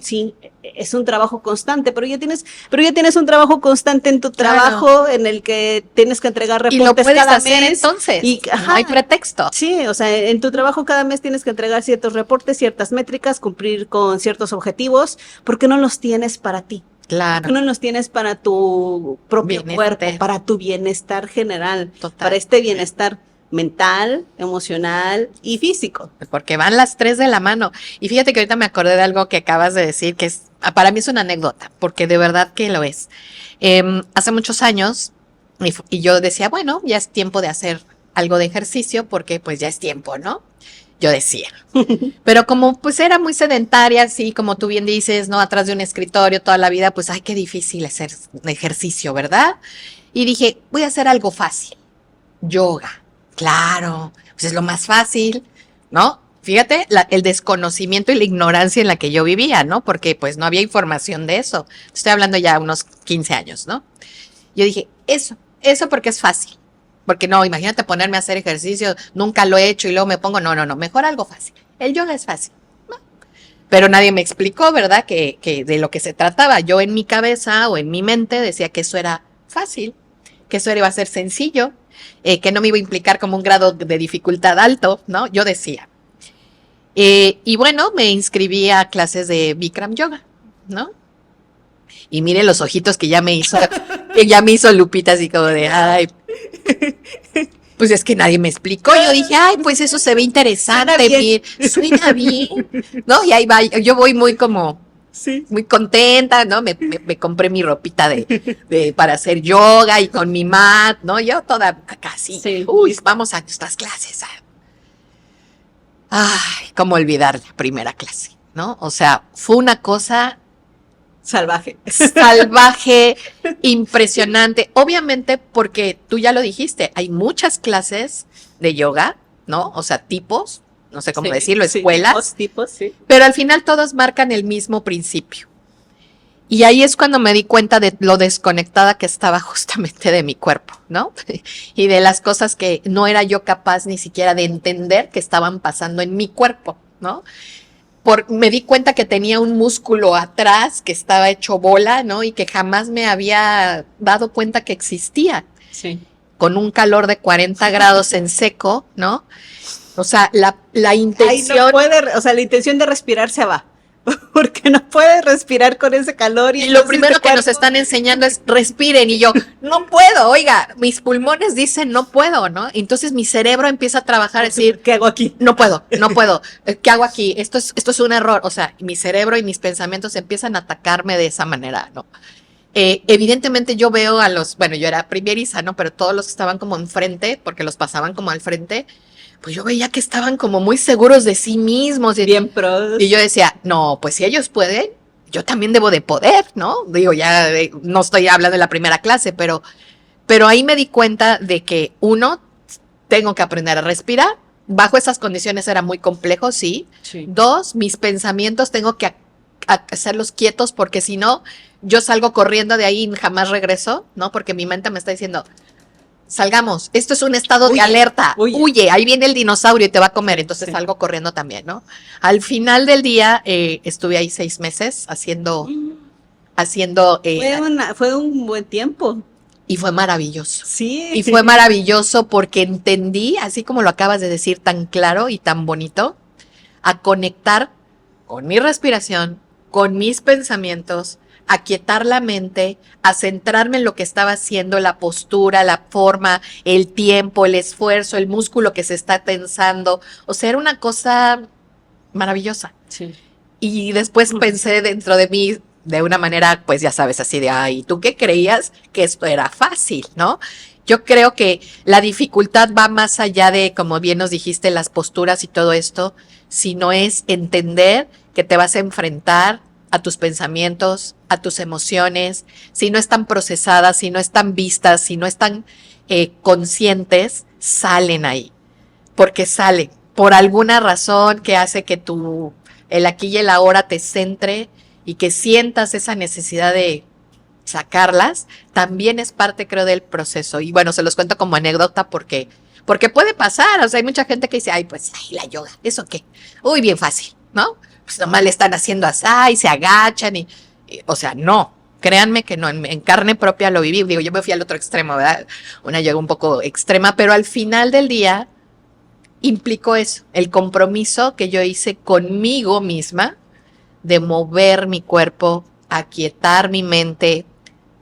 sí, es un trabajo constante, pero ya tienes un trabajo constante en tu trabajo, en el que tienes que entregar reportes y lo puedes cada hacer mes. entonces, Y, no hay pretexto. Sí, o sea, en tu trabajo cada mes tienes que entregar ciertos reportes, ciertas métricas, cumplir con ciertos objetivos, porque no los tienes para ti. Claro. Tú no los tienes para tu propio Bienestar. cuerpo, para tu bienestar general, Total. para este bienestar mental, emocional y físico. Porque van las tres de la mano. Y fíjate que ahorita me acordé de algo que acabas de decir, que es, para mí es una anécdota, porque de verdad que lo es. Hace muchos años, y yo decía, bueno, ya es tiempo de hacer algo de ejercicio, porque pues ya es tiempo, ¿no? Yo decía. Pero como pues era muy sedentaria, así como tú bien dices, ¿no? Atrás de un escritorio toda la vida, pues ay, qué difícil hacer ejercicio, ¿verdad? Y dije, voy a hacer algo fácil. Yoga. Claro, pues es lo más fácil, ¿no? Fíjate, el desconocimiento y la ignorancia en la que yo vivía, ¿no? Porque pues no había información de eso. Estoy hablando ya unos 15 años, ¿no? Yo dije, eso porque es fácil. Porque no, imagínate ponerme a hacer ejercicio, nunca lo he hecho y luego me pongo, no, mejor algo fácil. El yoga es fácil. ¿No? Pero nadie me explicó, ¿verdad? Que de lo que se trataba. Yo en mi cabeza o en mi mente decía que eso era fácil, que eso iba a ser sencillo, que no me iba a implicar como un grado de dificultad alto, ¿no? Yo decía. Y bueno, me inscribí a clases de Bikram Yoga, ¿no? Y mire los ojitos que ya me hizo Lupita, así como de, ay, pues es que nadie me explicó. Yo dije, ay, pues eso se ve interesante, suena bien, ¿no? Y ahí va, yo voy muy como, sí, muy contenta, ¿no? Me compré mi ropita para hacer yoga y con mi mat, ¿no? Yo toda casi, sí. Uy, vamos a nuestras clases. Ay, cómo olvidar la primera clase, ¿no? O sea, fue una cosa salvaje, impresionante. Obviamente, porque tú ya lo dijiste, hay muchas clases de yoga, ¿no? O sea, tipos, no sé cómo decirlo, escuelas. Tipos, sí. Pero al final todas marcan el mismo principio. Y ahí es cuando me di cuenta de lo desconectada que estaba justamente de mi cuerpo, ¿no? Y de las cosas que no era yo capaz ni siquiera de entender que estaban pasando en mi cuerpo, ¿no? Me di cuenta que tenía un músculo atrás que estaba hecho bola, ¿no? Y que jamás me había dado cuenta que existía. Sí. Con un calor de 40 grados en seco, ¿no? O sea, la intención... Ay, no puede, o sea, la intención de respirar se va. Porque no puede respirar con ese calor. Y lo primero que nos están enseñando es respiren. Y yo, no puedo, oiga, mis pulmones dicen no puedo, ¿no? Entonces mi cerebro empieza a trabajar, a decir, ¿qué hago aquí? No puedo. ¿Qué hago aquí? Esto es un error. O sea, mi cerebro y mis pensamientos empiezan a atacarme de esa manera, ¿no? Evidentemente yo veo bueno, yo era primeriza, ¿no? Pero todos los que estaban como enfrente, porque los pasaban como al frente, pues yo veía que estaban como muy seguros de sí mismos. Bien pros. Y yo decía, no, pues si ellos pueden, yo también debo de poder, ¿no? Digo, ya no estoy hablando de la primera clase, pero ahí me di cuenta de que uno, tengo que aprender a respirar. Bajo esas condiciones era muy complejo, sí. Dos, mis pensamientos tengo que hacerlos quietos porque si no, yo salgo corriendo de ahí y jamás regreso, ¿no? Porque mi mente me está diciendo, salgamos, esto es un estado de alerta, huye, ahí viene el dinosaurio y te va a comer, entonces salgo corriendo también, ¿no? Al final del día estuve ahí 6 meses haciendo fue un buen tiempo. Y fue maravilloso. Sí. Y fue maravilloso porque entendí, así como lo acabas de decir tan claro y tan bonito, a conectar con mi respiración, con mis pensamientos, a quietar la mente, a centrarme en lo que estaba haciendo, la postura, la forma, el tiempo, el esfuerzo, el músculo que se está tensando. O sea, era una cosa maravillosa. Sí. Y después pensé dentro de mí de una manera, pues ya sabes, así de, ay, ¿tú qué creías que esto era fácil, no? Yo creo que la dificultad va más allá de, como bien nos dijiste, las posturas y todo esto, sino es entender que te vas a enfrentar a tus pensamientos, a tus emociones, si no están procesadas, si no están vistas, si no están conscientes, salen ahí, porque salen por alguna razón que hace que el aquí y el ahora te centre y que sientas esa necesidad de sacarlas, también es parte, creo, del proceso. Y bueno, se los cuento como anécdota porque Porque puede pasar, o sea, hay mucha gente que dice, ay, pues, ay, la yoga, ¿eso qué? Uy, bien fácil, ¿no? Pues nomás le están haciendo así y se agachan o sea, no. Créanme que no, en carne propia lo viví. Digo, yo me fui al otro extremo, ¿verdad? Una yoga un poco extrema, pero al final del día implicó eso, el compromiso que yo hice conmigo misma de mover mi cuerpo, aquietar mi mente.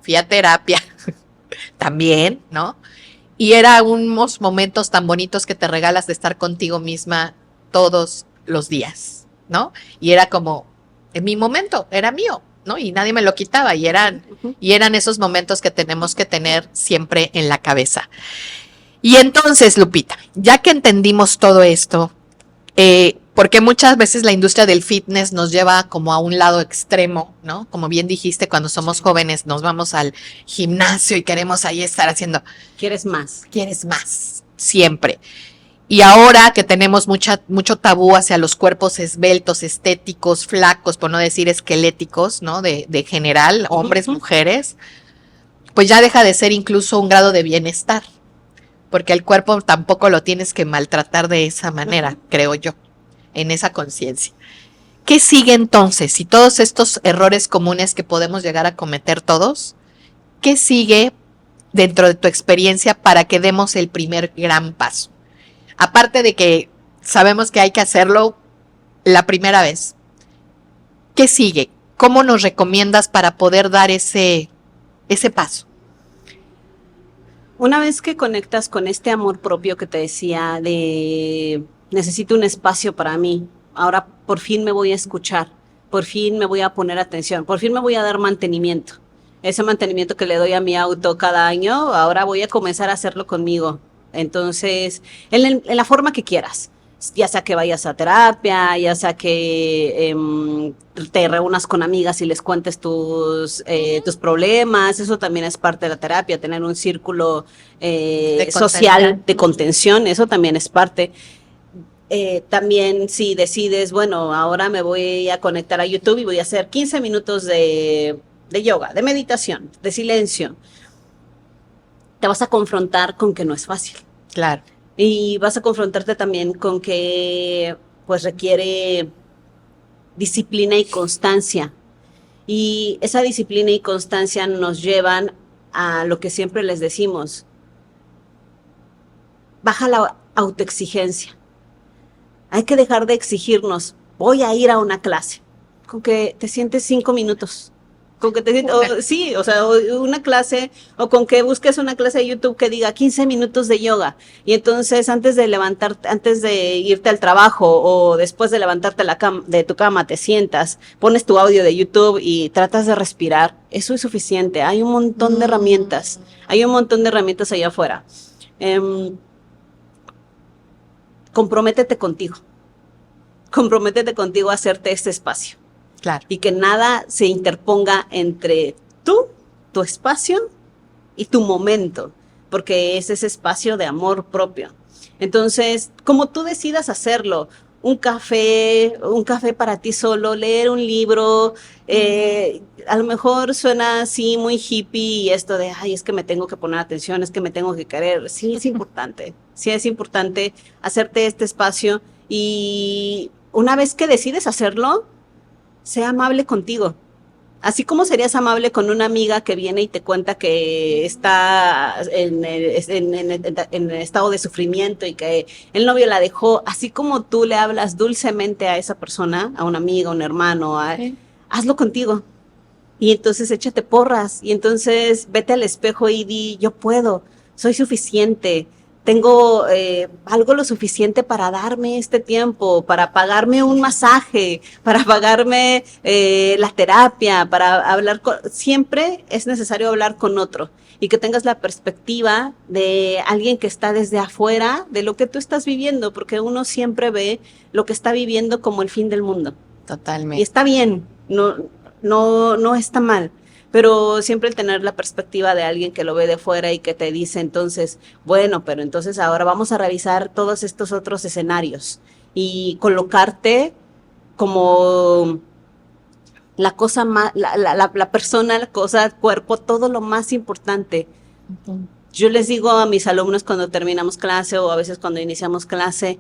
Fui a terapia también, ¿no? Y eran unos momentos tan bonitos que te regalas de estar contigo misma todos los días, ¿no? Y era como, en mi momento, era mío, ¿no? Y nadie me lo quitaba y eran esos momentos que tenemos que tener siempre en la cabeza. Y entonces, Lupita, ya que entendimos todo esto, porque muchas veces la industria del fitness nos lleva como a un lado extremo, ¿no? Como bien dijiste, cuando somos jóvenes nos vamos al gimnasio y queremos ahí estar haciendo. ¿Quieres más? Quieres más, siempre. Y ahora que tenemos mucho tabú hacia los cuerpos esbeltos, estéticos, flacos, por no decir esqueléticos, ¿no? De general, hombres, mujeres, pues ya deja de ser incluso un grado de bienestar, porque el cuerpo tampoco lo tienes que maltratar de esa manera, creo yo, en esa conciencia. ¿Qué sigue entonces? Si todos estos errores comunes que podemos llegar a cometer todos, ¿qué sigue dentro de tu experiencia para que demos el primer gran paso? Aparte de que sabemos que hay que hacerlo la primera vez, ¿qué sigue? ¿Cómo nos recomiendas para poder dar ese paso? Una vez que conectas con este amor propio que te decía de necesito un espacio para mí, ahora por fin me voy a escuchar, por fin me voy a poner atención, por fin me voy a dar mantenimiento. Ese mantenimiento que le doy a mi auto cada año, ahora voy a comenzar a hacerlo conmigo. Entonces, en la forma que quieras, ya sea que vayas a terapia, ya sea que te reúnas con amigas y les cuentes tus problemas, eso también es parte de la terapia, tener un círculo social de contención, eso también es parte. También si decides, bueno, ahora me voy a conectar a YouTube y voy a hacer 15 minutos de yoga, de meditación, de silencio, te vas a confrontar con que no es fácil. Claro. Y vas a confrontarte también con que pues requiere disciplina y constancia. Y esa disciplina y constancia nos llevan a lo que siempre les decimos. Baja la autoexigencia. Hay que dejar de exigirnos, voy a ir a una clase, con que te sientes 5 minutos. Con que te sientes, sí, o sea, una clase, o con que busques una clase de YouTube que diga 15 minutos de yoga. Y entonces antes de levantarte, antes de irte al trabajo o después de levantarte de tu cama, te sientas, pones tu audio de YouTube y tratas de respirar. Eso es suficiente. Hay un montón de herramientas. Hay un montón de herramientas allá afuera. Comprométete contigo. Comprométete contigo a hacerte este espacio. Claro. Y que nada se interponga entre tú, tu espacio y tu momento, porque es ese espacio de amor propio. Entonces, como tú decidas hacerlo, un café para ti solo, leer un libro, a lo mejor suena así muy hippie y esto de, ay, es que me tengo que poner atención, es que me tengo que querer. Sí es importante hacerte este espacio y una vez que decides hacerlo, sea amable contigo. Así como serías amable con una amiga que viene y te cuenta que está en estado de sufrimiento y que el novio la dejó, así como tú le hablas dulcemente a esa persona, a una amiga, a un hermano, hazlo contigo. Y entonces échate porras, y entonces vete al espejo y di, yo puedo, soy suficiente. Tengo algo lo suficiente para darme este tiempo, para pagarme un masaje, para pagarme la terapia, para hablar siempre es necesario hablar con otro y que tengas la perspectiva de alguien que está desde afuera de lo que tú estás viviendo, porque uno siempre ve lo que está viviendo como el fin del mundo. Totalmente. Y está bien, no está mal. Pero siempre el tener la perspectiva de alguien que lo ve de fuera y que te dice entonces, bueno, pero entonces ahora vamos a revisar todos estos otros escenarios y colocarte como la cosa más, la persona, la cosa, el cuerpo, todo lo más importante. Yo les digo a mis alumnos cuando terminamos clase o a veces cuando iniciamos clase,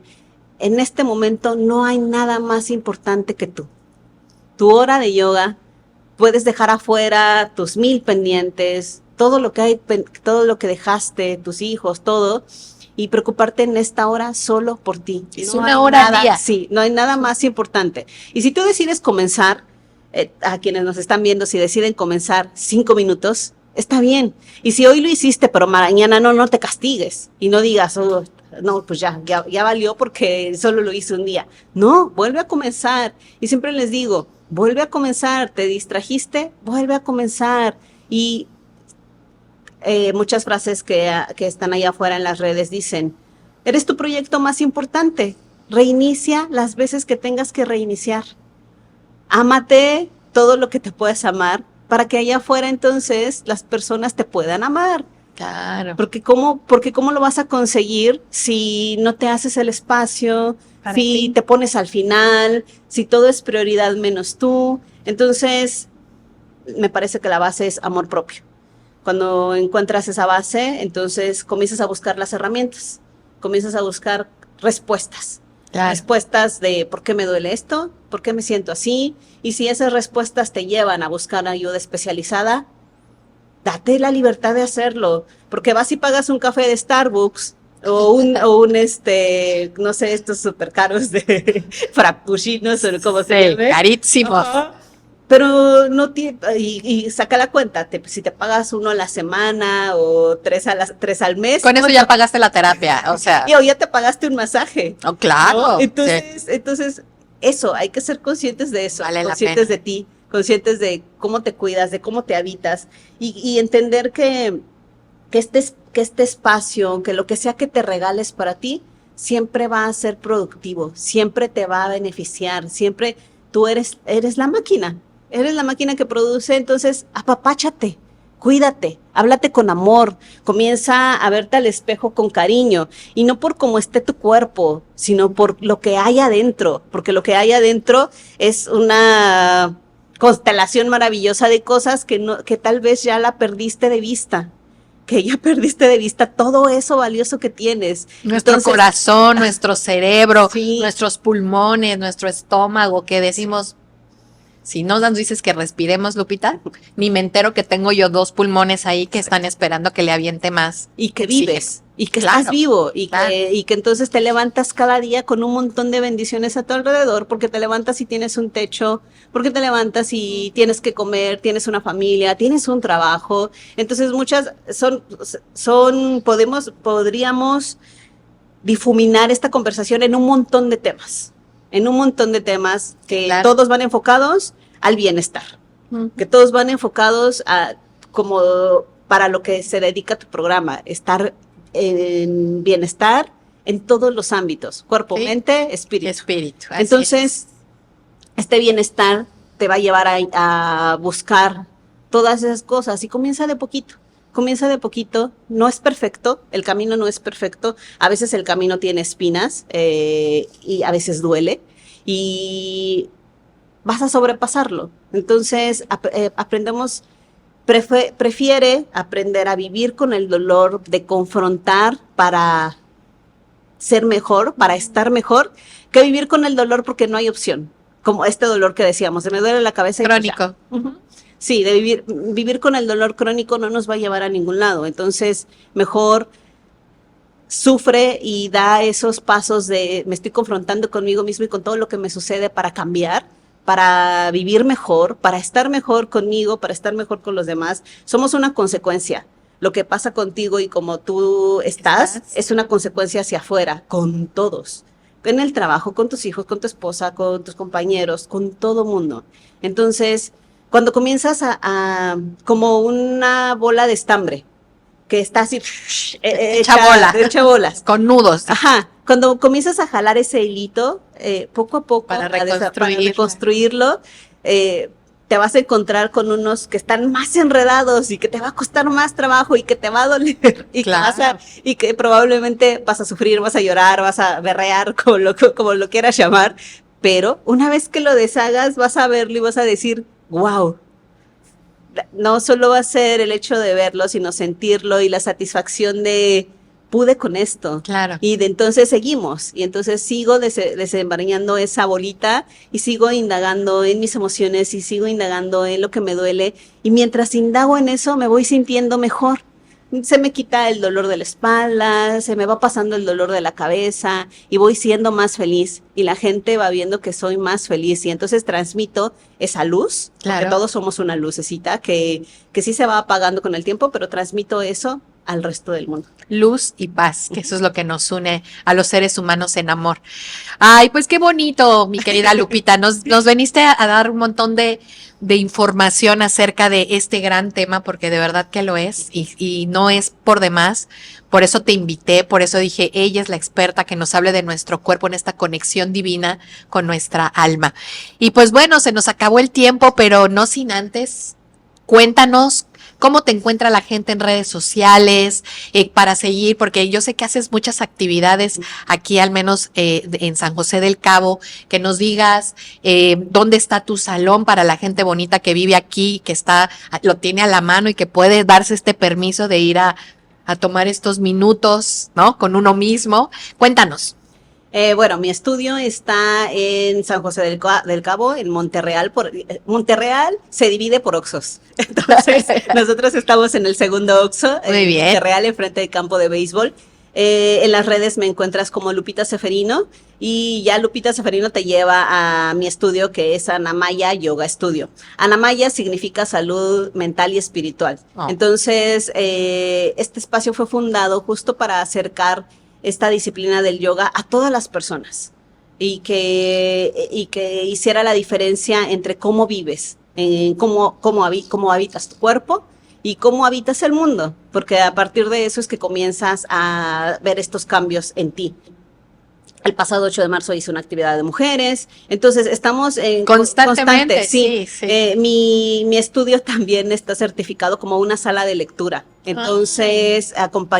en este momento no hay nada más importante que tú. Tu hora de yoga, puedes dejar afuera tus 1000 pendientes, todo lo que hay, todo lo que dejaste, tus hijos, todo, y preocuparte en esta hora solo por ti. Es una hora al día. Sí, no hay nada más importante. Y si tú decides comenzar, a quienes nos están viendo, si deciden comenzar 5 minutos, está bien. Y si hoy lo hiciste, pero mañana no te castigues y no digas, oh, no, pues ya valió porque solo lo hice un día. No, vuelve a comenzar. Y siempre les digo, vuelve a comenzar, te distrajiste, vuelve a comenzar. Y muchas frases que están allá afuera en las redes dicen, eres tu proyecto más importante, reinicia las veces que tengas que reiniciar. Ámate todo lo que te puedas amar para que allá afuera entonces las personas te puedan amar. Claro. Porque ¿cómo lo vas a conseguir si no te haces el espacio, si te pones al final, si todo es prioridad menos tú? Entonces, me parece que la base es amor propio. Cuando encuentras esa base, entonces comienzas a buscar las herramientas, comienzas a buscar respuestas. Claro. Respuestas de por qué me duele esto, por qué me siento así, y si esas respuestas te llevan a buscar ayuda especializada, date la libertad de hacerlo, porque vas y pagas un café de Starbucks o un no sé, estos súper caros de frappuccinos o como se llame. Carísimos. Pero no y saca la cuenta, si te pagas uno a la semana o tres al mes. Con eso ya pagaste la terapia, o sea. Y ya te pagaste un masaje. Oh, claro. ¿No? Entonces, eso, hay que ser conscientes de eso, vale conscientes de ti, conscientes de cómo te cuidas, de cómo te habitas y entender que este espacio, que lo que sea que te regales para ti, siempre va a ser productivo, siempre te va a beneficiar, siempre tú eres la máquina. Eres la máquina que produce, entonces apapáchate, cuídate, háblate con amor, comienza a verte al espejo con cariño, y no por cómo esté tu cuerpo, sino por lo que hay adentro, porque lo que hay adentro es una constelación maravillosa de cosas que tal vez ya la perdiste de vista. Que ya perdiste de vista todo eso valioso que tienes. Nuestro corazón, nuestro cerebro, sí, nuestros pulmones, nuestro estómago, que decimos, si no nos dices que respiremos, Lupita, ni me entero que tengo yo 2 pulmones ahí que están esperando que le aviente más. Y que vives, y que estás vivo, y que entonces te levantas cada día con un montón de bendiciones a tu alrededor, porque te levantas y tienes un techo, porque te levantas y tienes que comer, tienes una familia, tienes un trabajo. Entonces muchas podríamos difuminar esta conversación en un montón de temas. Que todos van enfocados al bienestar, que todos van enfocados a como para lo que se dedica tu programa, estar en bienestar en todos los ámbitos, cuerpo, mente, espíritu. Entonces, este bienestar te va a llevar a buscar todas esas cosas y comienza de poquito. No es perfecto, el camino no es perfecto, a veces el camino tiene espinas y a veces duele y vas a sobrepasarlo. Entonces prefiere aprender a vivir con el dolor, de confrontar para ser mejor, para estar mejor, que vivir con el dolor porque no hay opción, como este dolor que decíamos, se me duele la cabeza. Crónico. Sí, de vivir con el dolor crónico no nos va a llevar a ningún lado. Entonces, mejor sufre y da esos pasos de me estoy confrontando conmigo mismo y con todo lo que me sucede para cambiar, para vivir mejor, para estar mejor conmigo, para estar mejor con los demás. Somos una consecuencia. Lo que pasa contigo y como tú estás es una consecuencia hacia afuera, con todos. En el trabajo, con tus hijos, con tu esposa, con tus compañeros, con todo mundo. Entonces, cuando comienzas a como una bola de estambre, que está así, hecha bolas. Con nudos. Ajá. Cuando comienzas a jalar ese hilito, poco a poco, para reconstruirlo, te vas a encontrar con unos que están más enredados y que te va a costar más trabajo y que te va a doler y que probablemente vas a sufrir, vas a llorar, vas a berrear, como lo quieras llamar, pero una vez que lo deshagas vas a verlo y vas a decir, wow, no solo va a ser el hecho de verlo, sino sentirlo y la satisfacción de pude con esto. Claro. Y de entonces seguimos. Y entonces sigo desenmarañando esa bolita y sigo indagando en mis emociones y sigo indagando en lo que me duele. Y mientras indago en eso, me voy sintiendo mejor. Se me quita el dolor de la espalda, se me va pasando el dolor de la cabeza y voy siendo más feliz y la gente va viendo que soy más feliz y entonces transmito esa luz, Claro. porque todos somos una lucecita que sí se va apagando con el tiempo, pero transmito eso al resto del mundo. Luz y paz, que eso es lo que nos une a los seres humanos en amor. Ay, pues qué bonito, mi querida Lupita. Nos veniste a dar un montón de información acerca de este gran tema, porque de verdad que lo es, y no es por demás. Por eso te invité, por eso dije, ella es la experta que nos hable de nuestro cuerpo en esta conexión divina con nuestra alma. Y pues bueno, se nos acabó el tiempo, pero no sin antes, cuéntanos cómo te encuentra la gente en redes sociales para seguir, porque yo sé que haces muchas actividades aquí, al menos en San José del Cabo, que nos digas dónde está tu salón para la gente bonita que vive aquí, que lo tiene a la mano y que puede darse este permiso de ir a tomar estos minutos, ¿no? Con uno mismo. Cuéntanos. Bueno, mi estudio está en San José del Cabo, en Monterreal. Monterreal se divide por Oxxos. Entonces, nosotros estamos en el segundo Oxxo, Muy bien. Monterreal, enfrente del campo de béisbol. En las redes me encuentras como Lupita Seferino y ya Lupita Seferino te lleva a mi estudio que es Anamaya Yoga Studio. Anamaya significa salud mental y espiritual. Oh. Entonces, este espacio fue fundado justo para acercar esta disciplina del yoga a todas las personas y que hiciera la diferencia entre cómo vives, cómo habitas tu cuerpo y cómo habitas el mundo, porque a partir de eso es que comienzas a ver estos cambios en ti. El pasado 8 de marzo hice una actividad de mujeres, entonces estamos en Constantemente, sí. Mi estudio también está certificado como una sala de lectura. Entonces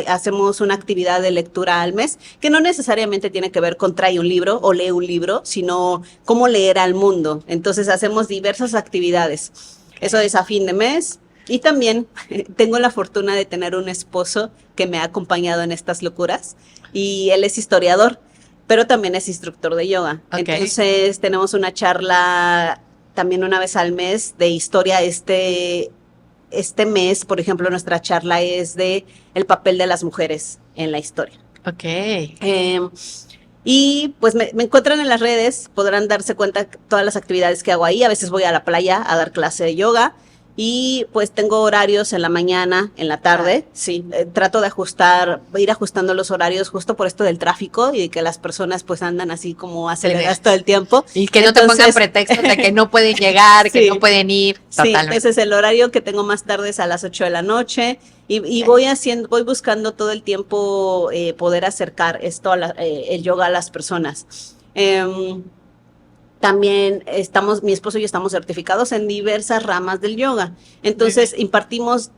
hacemos una actividad de lectura al mes, que no necesariamente tiene que ver con trae un libro o lee un libro, sino cómo leer al mundo. Entonces hacemos diversas actividades. Eso es a fin de mes. Y también tengo la fortuna de tener un esposo que me ha acompañado en estas locuras y él es historiador, pero también es instructor de yoga. Okay. Entonces tenemos una charla también una vez al mes de historia. Este mes, por ejemplo, nuestra charla es de el papel de las mujeres en la historia. Ok. Y pues me encuentran en las redes, podrán darse cuenta de todas las actividades que hago ahí. A veces voy a la playa a dar clase de yoga. Y pues tengo horarios en la mañana, en la tarde, sí, trato de ir ajustando los horarios justo por esto del tráfico y de que las personas pues andan así como aceleradas todo el tiempo. Y que no te pongan pretextos de que no pueden llegar, que no pueden ir. Totalmente. Sí, ese es el horario que tengo más tardes a las 8 de la noche y voy buscando todo el tiempo poder acercar esto, el yoga a las personas. También mi esposo y yo estamos certificados en diversas ramas del yoga. Entonces, impartimos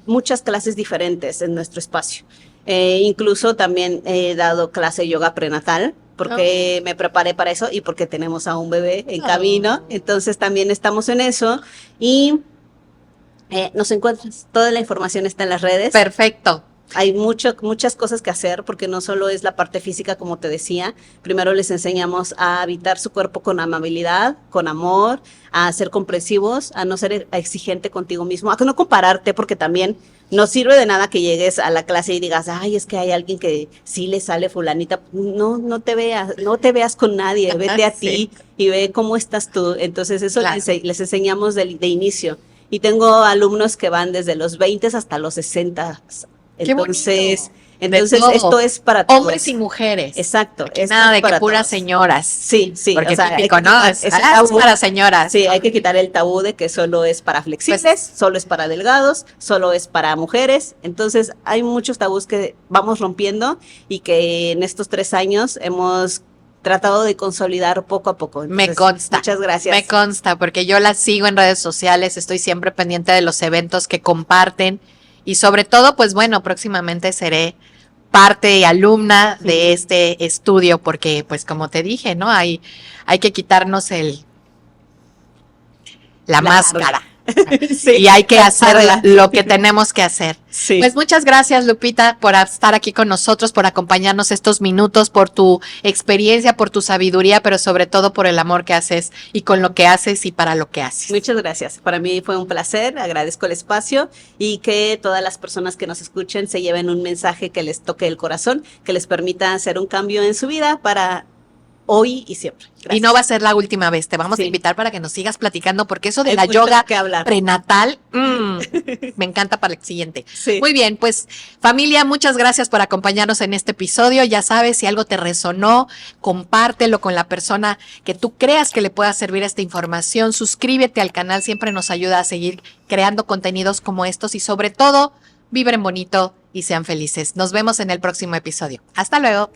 muchas clases diferentes en nuestro espacio. Incluso también he dado clase de yoga prenatal, porque me preparé para eso y porque tenemos a un bebé en camino. Entonces, también estamos en eso. Y nos encuentras, toda la información está en las redes. Perfecto. Hay muchas cosas que hacer porque no solo es la parte física, como te decía. Primero les enseñamos a habitar su cuerpo con amabilidad, con amor, a ser comprensivos, a no ser exigente contigo mismo, a no compararte, porque también no sirve de nada que llegues a la clase y digas, ay, es que hay alguien que sí le sale fulanita. No te veas con nadie, vete a ti y ve cómo estás tú. Entonces eso les enseñamos de inicio. Y tengo alumnos que van desde los 20 hasta los 60. Entonces esto es para todos. Hombres y mujeres. Exacto. Nada de que puras señoras. Sí. Porque típico, ¿no? Es para señoras. Sí, hay que quitar el tabú de que solo es para flexibles, solo es para delgados, solo es para mujeres. Entonces hay muchos tabús que vamos rompiendo y que en estos 3 años hemos tratado de consolidar poco a poco. Entonces, me consta. Muchas gracias. Me consta, porque yo las sigo en redes sociales, estoy siempre pendiente de los eventos que comparten. Y sobre todo, pues bueno, próximamente seré parte y alumna de este estudio, porque pues como te dije, ¿no? Hay que quitarnos la máscara. Sí, y hay que hacer hacerla. lo que tenemos que hacer. Sí. Pues muchas gracias, Lupita, por estar aquí con nosotros, por acompañarnos estos minutos, por tu experiencia, por tu sabiduría, pero sobre todo por el amor que haces y con lo que haces y para lo que haces. Muchas gracias. Para mí fue un placer, agradezco el espacio y que todas las personas que nos escuchen se lleven un mensaje que les toque el corazón, que les permita hacer un cambio en su vida para hoy y siempre. Gracias. Y no va a ser la última vez, te vamos a Sí. invitar para que nos sigas platicando, porque eso de Hay la mucho yoga que hablar. prenatal, me encanta para el siguiente. Sí. Muy bien, pues familia, muchas gracias por acompañarnos en este episodio. Ya sabes, si algo te resonó, compártelo con la persona que tú creas que le pueda servir esta información. Suscríbete al canal, siempre nos ayuda a seguir creando contenidos como estos y sobre todo, vibren bonito y sean felices. Nos vemos en el próximo episodio. Hasta luego.